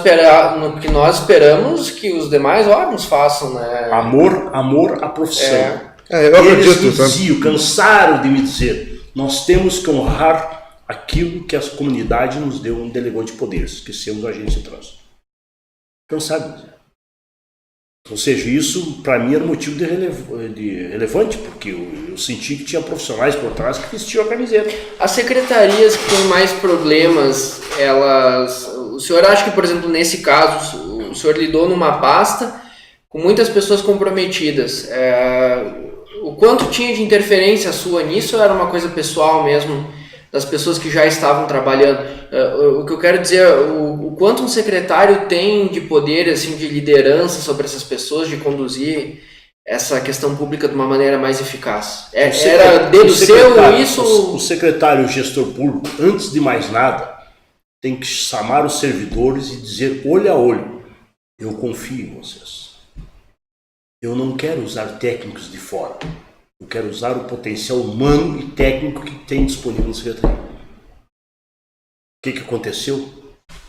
Speaker 3: esperamos que os demais órgãos façam, né?
Speaker 2: Amor à profissão.
Speaker 4: Eles
Speaker 2: me diziam, cansaram de me dizer, nós temos que honrar aquilo que a comunidade nos deu, um delegado de poderes, esquecemos a agência de trânsito. Cansaram de dizer. Ou seja, isso para mim era motivo de relevante, porque eu senti que tinha profissionais por trás que vestiam a camiseta.
Speaker 3: As secretarias que têm mais problemas, o senhor acha que, por exemplo, nesse caso, o senhor lidou numa pasta com muitas pessoas comprometidas. O quanto tinha de interferência sua nisso, ou era uma coisa pessoal mesmo, das pessoas que já estavam trabalhando? O que eu quero dizer, o quanto um secretário tem de poder, assim, de liderança sobre essas pessoas, de conduzir essa questão pública de uma maneira mais eficaz? Era dedo seu isso?
Speaker 2: O secretário, o gestor público, antes de mais nada, tem que chamar os servidores e dizer olho a olho, eu confio em vocês. Eu não quero usar técnicos de fora. Eu quero usar o potencial humano e técnico que tem disponível na secretaria. O que aconteceu?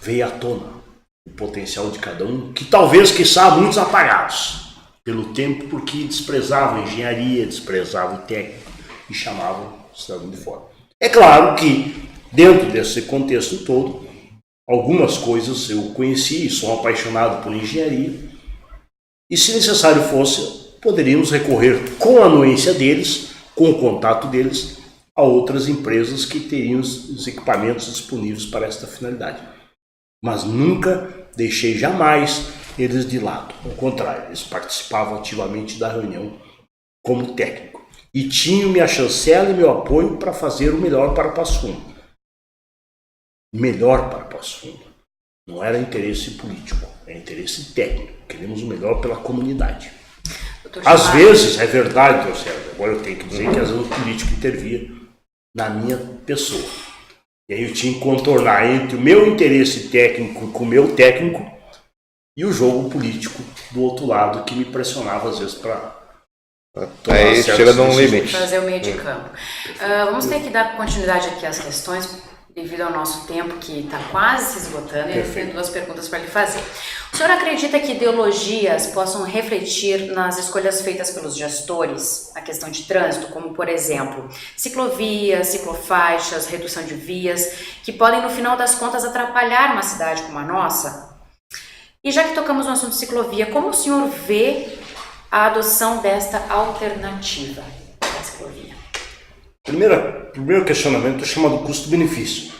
Speaker 2: Veio à tona o potencial de cada um, que talvez, quiçá, muitos apagados pelo tempo, porque desprezavam a engenharia, desprezavam o técnico e chamavam o cidadão de fora. É claro que Dentro desse contexto todo, algumas coisas eu conheci e sou apaixonado por engenharia, e se necessário fosse, poderíamos recorrer com a anuência deles, com o contato deles, a outras empresas que teriam os equipamentos disponíveis para esta finalidade. Mas nunca deixei jamais eles de lado. Ao contrário, eles participavam ativamente da reunião como técnico e tinham minha chancela e meu apoio para fazer o melhor para Passo Fundo. Melhor para Passo Fundo. Não era interesse político, era interesse técnico. Queremos o melhor pela comunidade. Às vezes, é verdade, Dr. Sérgio, agora eu tenho que dizer que às vezes o político intervia na minha pessoa. E aí eu tinha que contornar entre o meu interesse técnico com o meu técnico e o jogo político do outro lado que me pressionava às vezes para
Speaker 4: aí chega num limite.
Speaker 1: Fazer o meio de campo. Vamos ter que dar continuidade aqui às questões devido ao nosso tempo que está quase se esgotando. E eu tenho 2 perguntas para lhe fazer. O senhor acredita que ideologias possam refletir nas escolhas feitas pelos gestores, a questão de trânsito, como por exemplo, ciclovias, ciclofaixas, redução de vias, que podem no final das contas atrapalhar uma cidade como a nossa? E já que tocamos no assunto de ciclovia, como o senhor vê a adoção desta alternativa da ciclovia?
Speaker 2: Primeiro questionamento é chamado custo-benefício.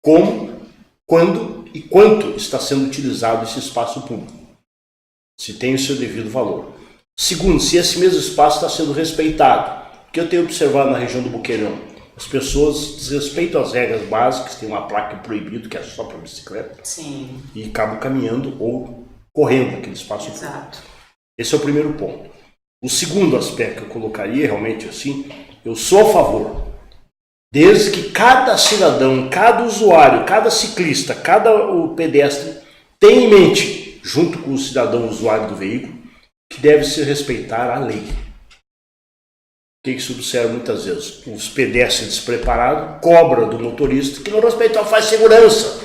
Speaker 2: Como, quando e quanto está sendo utilizado esse espaço público? Se tem o seu devido valor. Segundo, se esse mesmo espaço está sendo respeitado. O que eu tenho observado na região do Boqueirão? As pessoas desrespeitam as regras básicas, tem uma placa proibido que é só para bicicleta.
Speaker 1: Sim.
Speaker 2: E acabam caminhando ou correndo naquele espaço público.
Speaker 1: Exato.
Speaker 2: Esse é o primeiro ponto. O segundo aspecto que eu colocaria realmente assim, eu sou a favor, desde que cada cidadão, cada usuário, cada ciclista, cada pedestre tenha em mente, junto com o cidadão usuário do veículo, que deve se respeitar a lei. O que se observa muitas vezes? Os pedestres despreparados cobram do motorista que não respeitou, faz segurança.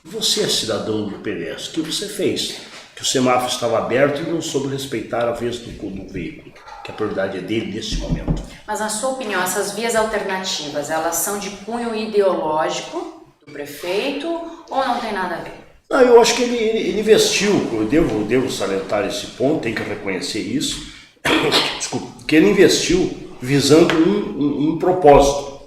Speaker 2: Você é cidadão do pedestre, o que você fez? Que o semáforo estava aberto e não soube respeitar a vez do veículo, que a prioridade é dele nesse momento.
Speaker 1: Mas na sua opinião, essas vias alternativas, elas são de cunho ideológico do prefeito ou não tem nada a ver?
Speaker 2: Não, eu acho que ele investiu, eu devo salientar esse ponto, tem que reconhecer isso, desculpa, que ele investiu visando um propósito,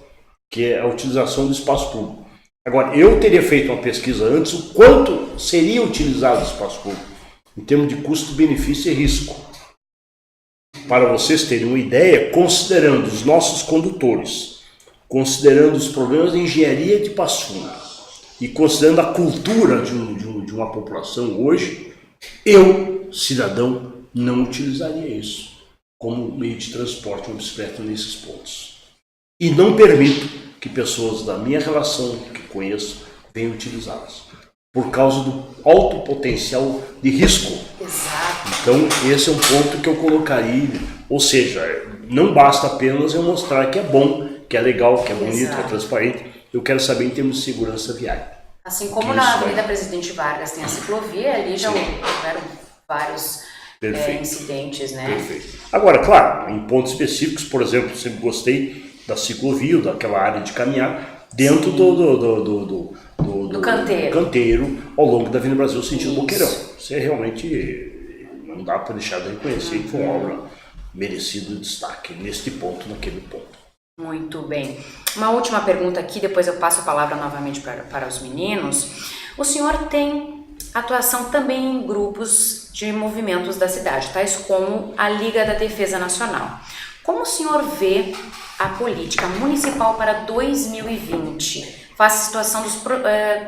Speaker 2: que é a utilização do espaço público. Agora, eu teria feito uma pesquisa antes, o quanto seria utilizado o espaço público, em termos de custo, benefício e risco. Para vocês terem uma ideia, considerando os nossos condutores, considerando os problemas de engenharia de Passo Fundo e considerando a cultura de uma população hoje, eu, cidadão, não utilizaria isso como meio de transporte, uma bicicleta nesses pontos. E não permito que pessoas da minha relação, que conheço, venham utilizá-las, por causa do alto potencial de risco.
Speaker 1: Exato.
Speaker 2: Então, esse é um ponto que eu colocaria, ou seja, não basta apenas eu mostrar que é bom, que é legal, que é bonito,
Speaker 1: Exato.
Speaker 2: que é transparente, eu quero saber em termos de segurança viária.
Speaker 1: Assim como
Speaker 2: Isso,
Speaker 1: na Avenida Presidente Vargas tem a ciclovia, ali já houveram vários incidentes, né?
Speaker 2: Perfeito. Agora, claro, em pontos específicos, por exemplo, eu sempre gostei da ciclovia, daquela área de caminhar, dentro do canteiro, ao longo da Avenida Brasil, sentido Boqueirão. Isso é realmente, não dá para deixar de reconhecer que foi uma obra merecida de destaque, neste ponto, naquele ponto.
Speaker 1: Muito bem. Uma última pergunta aqui, depois eu passo a palavra novamente para os meninos. O senhor tem atuação também em grupos de movimentos da cidade, tais como a Liga da Defesa Nacional. Como o senhor vê a política municipal para 2020, face à situação dos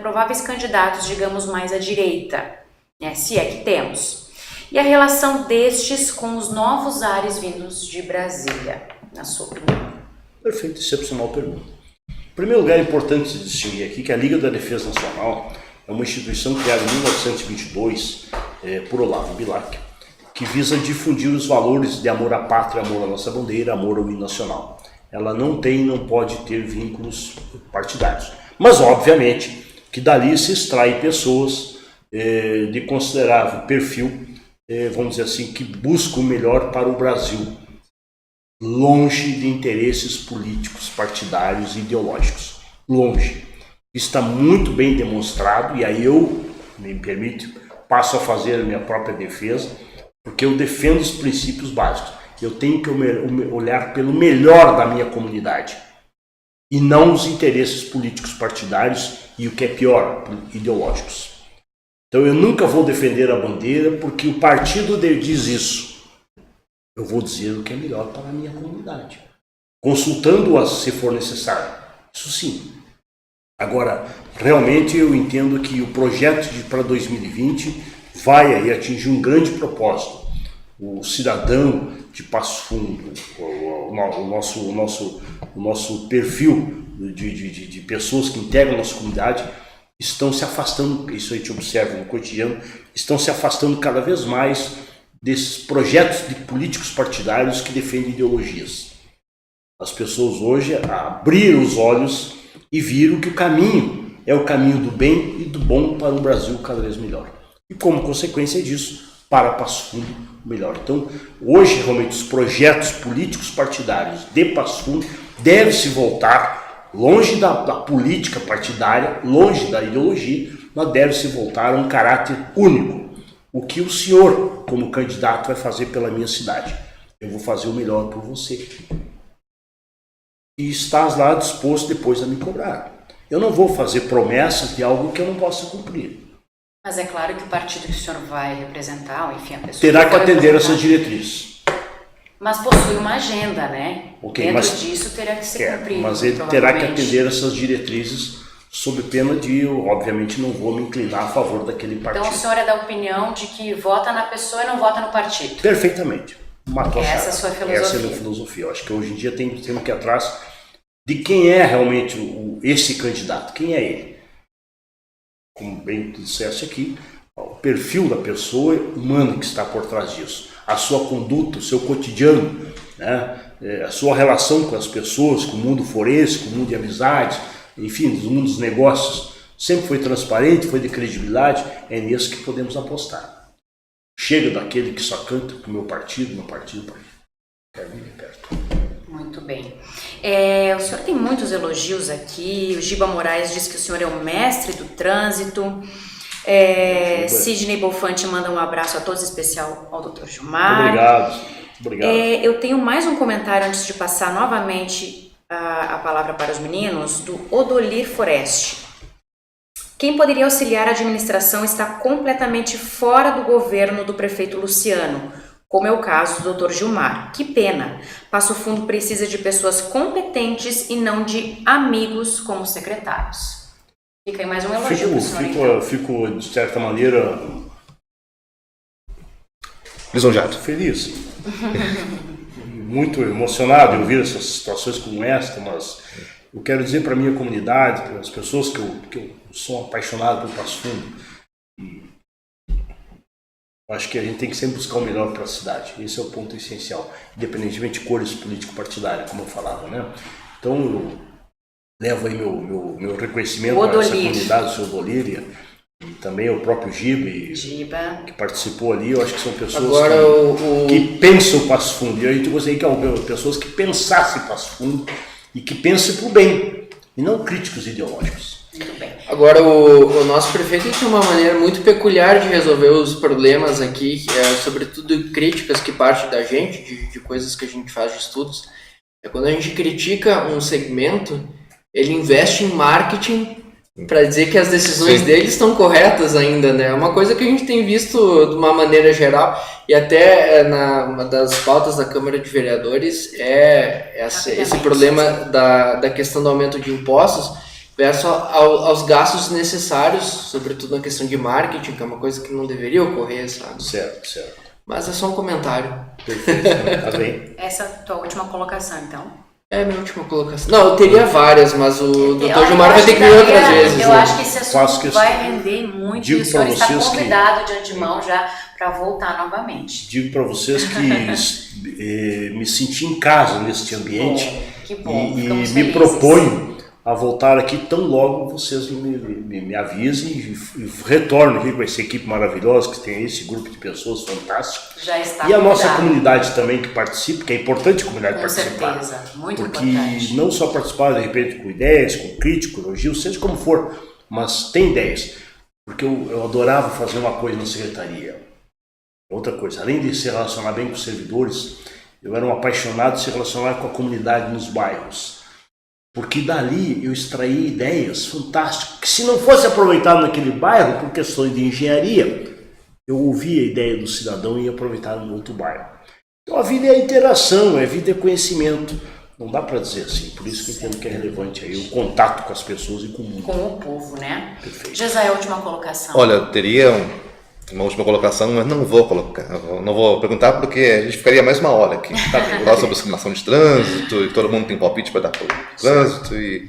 Speaker 1: prováveis candidatos, digamos, mais à direita, né, se é que temos, e a relação destes com os novos ares vindos de Brasília, na sua opinião?
Speaker 2: Perfeito, excepcional pergunta. Em primeiro lugar, é importante se distinguir aqui que a Liga da Defesa Nacional é uma instituição criada em 1922 por Olavo Bilac, que visa difundir os valores de amor à pátria, amor à nossa bandeira, amor ao hino nacional. Ela não pode ter vínculos partidários. Mas, obviamente, que dali se extrai pessoas de considerável perfil, vamos dizer assim, que buscam o melhor para o Brasil, longe de interesses políticos, partidários e ideológicos. longe. Está muito bem demonstrado, e aí eu, me permite, passo a fazer a minha própria defesa, porque eu defendo os princípios básicos. Eu tenho que olhar pelo melhor da minha comunidade e não os interesses políticos partidários e, o que é pior, ideológicos. Então eu nunca vou defender a bandeira porque o partido diz isso. Eu vou dizer o que é melhor para a minha comunidade, consultando-as se for necessário. Isso sim. Agora, realmente eu entendo que o projeto para 2020 vai aí atingir um grande propósito. O cidadão de Passo Fundo, o nosso perfil de pessoas que integram a nossa comunidade estão se afastando, isso a gente observa no cotidiano, estão se afastando cada vez mais desses projetos de políticos partidários que defendem ideologias. As pessoas hoje abriram os olhos e viram que o caminho é o caminho do bem e do bom para um Brasil cada vez melhor. E como consequência disso, para Passo Fundo melhor. Então, hoje realmente os projetos políticos partidários de Passo Fundo devem se voltar longe da política partidária, longe da ideologia, mas deve se voltar a um caráter único. O que o senhor, como candidato, vai fazer pela minha cidade? Eu vou fazer o melhor por você. E estás lá disposto depois a me cobrar. Eu não vou fazer promessas de algo que eu não possa cumprir.
Speaker 1: Mas é claro que o partido que o senhor vai representar, ou enfim, a pessoa...
Speaker 2: Terá que atender essas diretrizes.
Speaker 1: Mas possui uma agenda, né?
Speaker 2: Okay,
Speaker 1: Dentro
Speaker 2: mas,
Speaker 1: disso terá que ser cumprido.
Speaker 2: Mas ele terá que atender essas diretrizes sob pena de, eu obviamente não vou me inclinar a favor daquele partido.
Speaker 1: Então o senhor é da opinião de que vota na pessoa e não vota no partido?
Speaker 2: Perfeitamente. Matou
Speaker 1: Essa é a sua filosofia.
Speaker 2: Essa é a minha filosofia. Eu acho que hoje em dia temos que ir atrás de quem é realmente esse candidato, quem é ele. Como bem tu disseste aqui, o perfil da pessoa humana que está por trás disso, a sua conduta, o seu cotidiano, né? A sua relação com as pessoas, com o mundo forense, com o mundo de amizades, enfim, do mundo dos negócios, sempre foi transparente, foi de credibilidade, é nisso que podemos apostar. Chega daquele que só canta com o meu partido, quero vir perto.
Speaker 1: Muito bem. O senhor tem muitos elogios aqui. O Giba Moraes diz que o senhor é um mestre do trânsito. Sidney Bolfante manda um abraço a todos, especial ao Dr. Gilmar.
Speaker 2: Obrigado.
Speaker 1: Eu tenho mais um comentário antes de passar novamente a palavra para os meninos, do Odolir Foreste. Quem poderia auxiliar a administração está completamente fora do governo do prefeito Luciano, como é o caso do Dr. Gilmar. Que pena. Passo Fundo precisa de pessoas competentes e não de amigos como secretários. Fica aí mais um elogio para o senhor, então.
Speaker 2: Fico, de certa maneira,
Speaker 4: lisonjeado.
Speaker 2: Feliz. Muito emocionado em ouvir essas situações como esta, mas eu quero dizer para a minha comunidade, para as pessoas que eu sou apaixonado por Passo Fundo, acho que a gente tem que sempre buscar o melhor para a cidade. Esse é o ponto essencial, independentemente de cores político-partidárias, como eu falava, né? Então, eu levo aí meu reconhecimento para essa comunidade, o seu Bolívia, e também o próprio Giba, que participou ali. Eu acho que são pessoas que pensam o Passo Fundo. E a gente gostaria que pessoas que pensassem Passo Fundo e que pensem para o bem, e não críticos ideológicos.
Speaker 1: Muito bem.
Speaker 3: Agora, o nosso prefeito tem uma maneira muito peculiar de resolver os problemas aqui, sobretudo críticas que partem da gente, de coisas que a gente faz de estudos. Quando a gente critica um segmento, ele investe em marketing para dizer que as decisões dele estão corretas ainda, né? É uma coisa que a gente tem visto de uma maneira geral, e até uma das pautas da Câmara de Vereadores esse problema da questão do aumento de impostos versus aos gastos necessários, sobretudo na questão de marketing, que é uma coisa que não deveria ocorrer, sabe?
Speaker 2: Certo.
Speaker 3: Mas é só um comentário.
Speaker 2: Perfeito, tá bem.
Speaker 1: Essa é a tua última colocação, então?
Speaker 3: É a minha última colocação. Não, eu teria várias, mas o Dr. Gilmar vai ter que vir outras vezes.
Speaker 1: Eu acho que esse assunto vai render muito, e o senhor está convidado de antemão já para voltar novamente.
Speaker 2: Digo para vocês que me senti em casa nesse ambiente.
Speaker 1: Que bom.
Speaker 2: E me proponho a voltar aqui tão logo vocês me avisem e retorno aqui com essa equipe maravilhosa que tem esse grupo de pessoas fantástico.
Speaker 1: Já está
Speaker 2: e a nossa
Speaker 1: convidado.
Speaker 2: comunidade também que participa, que é importante a comunidade
Speaker 1: Com
Speaker 2: participar.
Speaker 1: certeza, muito
Speaker 2: porque
Speaker 1: importante.
Speaker 2: não só participar de repente com ideias, com crítico, elogio, seja como for, mas tem ideias. Porque eu adorava fazer uma coisa na secretaria. Outra coisa, além de se relacionar bem com os servidores, eu era um apaixonado de se relacionar com a comunidade nos bairros. Porque dali eu extraí ideias fantásticas, que se não fosse aproveitado naquele bairro, por questões de engenharia, eu ouvia a ideia do cidadão e ia aproveitar no outro bairro. Então a vida é a interação, a vida é conhecimento. Não dá para dizer assim, por isso que eu entendo que é relevante aí o contato com as pessoas e com o mundo.
Speaker 1: Com o povo, né?
Speaker 2: Perfeito.
Speaker 1: Jezael, última colocação.
Speaker 4: Olha, eu teria uma última colocação, mas não vou colocar, não vou perguntar porque a gente ficaria mais uma hora aqui. Falar sobre discriminação de trânsito, e todo mundo tem palpite para dar para o trânsito, e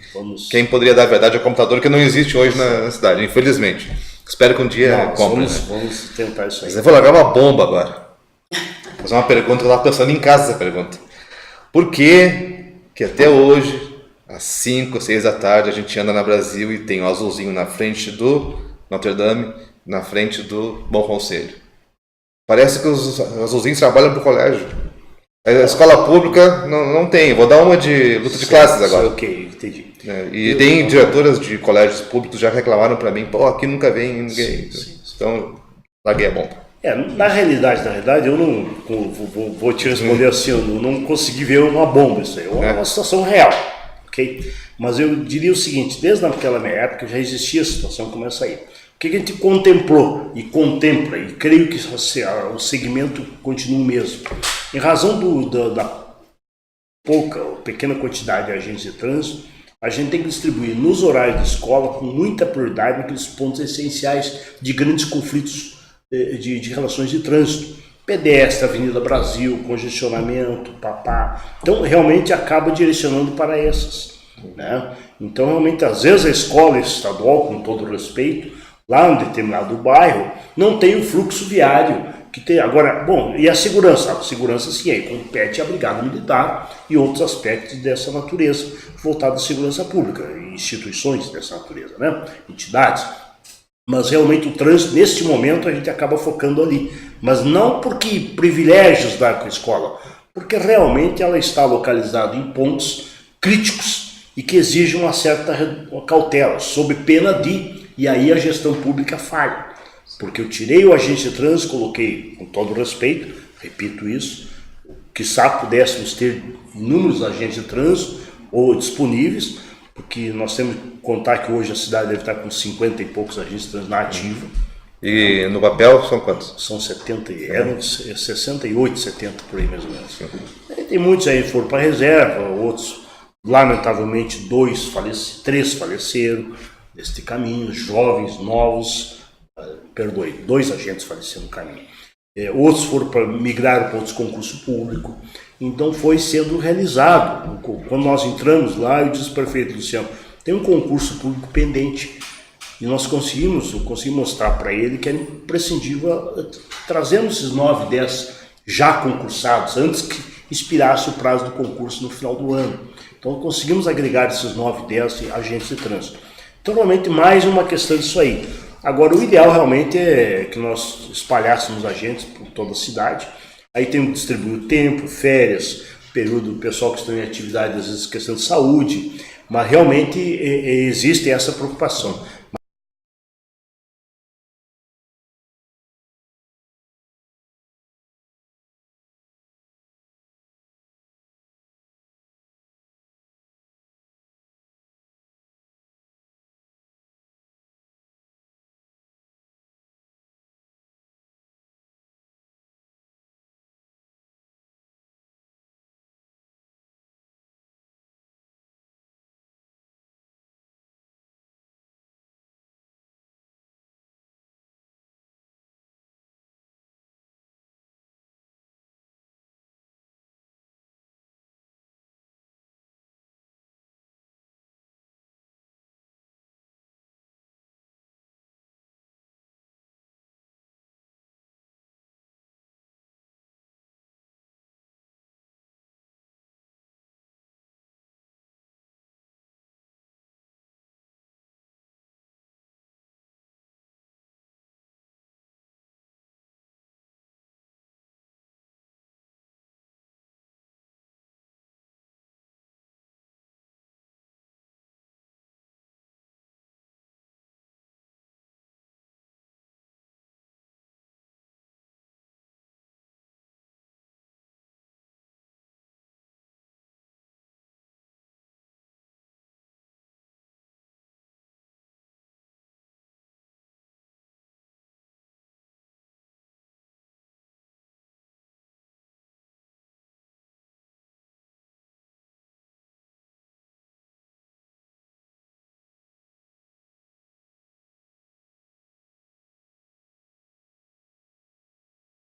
Speaker 4: quem poderia dar a verdade ao computador que não existe hoje na cidade, infelizmente. Espero que um dia compre.
Speaker 2: Vamos tentar isso aí.
Speaker 4: Mas eu vou largar uma bomba agora. Fazer uma pergunta que eu estava pensando em casa, essa pergunta. Por que até hoje, às 5 ou 6 da tarde, a gente anda na Brasil e tem um azulzinho na frente do Notre Dame, na frente do Bom Conselho? Parece que os azulzinhos trabalham para o colégio. A escola pública não tem. Vou dar uma de luta de classes agora.
Speaker 2: Ok, entendi.
Speaker 4: E tem diretoras de colégios públicos já reclamaram para mim, pô, aqui nunca vem ninguém. Então, larguei a bomba.
Speaker 2: Na realidade, eu não vou te responder assim, eu não consegui ver uma bomba isso aí, é uma situação real, ok? Mas eu diria o seguinte, desde aquela minha época já existia a situação como essa aí. O que a gente contemplou e contempla, e creio que o segmento continua o mesmo. Em razão da pouca ou pequena quantidade de agentes de trânsito, a gente tem que distribuir nos horários de escola com muita prioridade naqueles pontos essenciais de grandes conflitos de relações de trânsito. Pedestre, Avenida Brasil, congestionamento, Então, realmente acaba direcionando para essas. Né? Então, realmente, às vezes a escola estadual, com todo respeito, lá em determinado bairro, não tem o fluxo viário que tem. Agora, bom, e a segurança? A segurança, sim, aí compete à Brigada Militar e outros aspectos dessa natureza, voltados à segurança pública, instituições dessa natureza, né? Entidades. Mas realmente o trânsito, neste momento, a gente acaba focando ali. Mas não porque privilégios dá com a escola, porque realmente ela está localizada em pontos críticos e que exigem uma certa cautela, sob pena de, e aí a gestão pública falha. Porque eu tirei o agente de trânsito, coloquei, com todo respeito, repito isso, quiçá pudéssemos ter inúmeros agentes de trânsito ou disponíveis, porque nós temos que contar que hoje a cidade deve estar com 50 e poucos agentes de trânsito na ativa.
Speaker 4: E no papel são quantos?
Speaker 2: São 70, eram 68, 70 por aí mais ou menos. Tem muitos aí que foram para reserva, outros, lamentavelmente, 3 faleceram neste caminho, jovens, novos, 2 agentes faleceram no caminho. Outros foram para migrar para outros concursos públicos. Então foi sendo realizado. Quando nós entramos lá, eu disse para o prefeito Luciano, tem um concurso público pendente. E nós conseguimos mostrar para ele que era imprescindível trazermos esses 9, 10 já concursados, antes que expirasse o prazo do concurso no final do ano. Então conseguimos agregar esses 9, 10 agentes de trânsito. Então realmente mais uma questão disso aí. Agora o ideal realmente é que nós espalhássemos agentes por toda a cidade. Aí temos que distribuir o tempo, férias, período pessoal que estão em atividade, às vezes questão de saúde, mas realmente existe essa preocupação.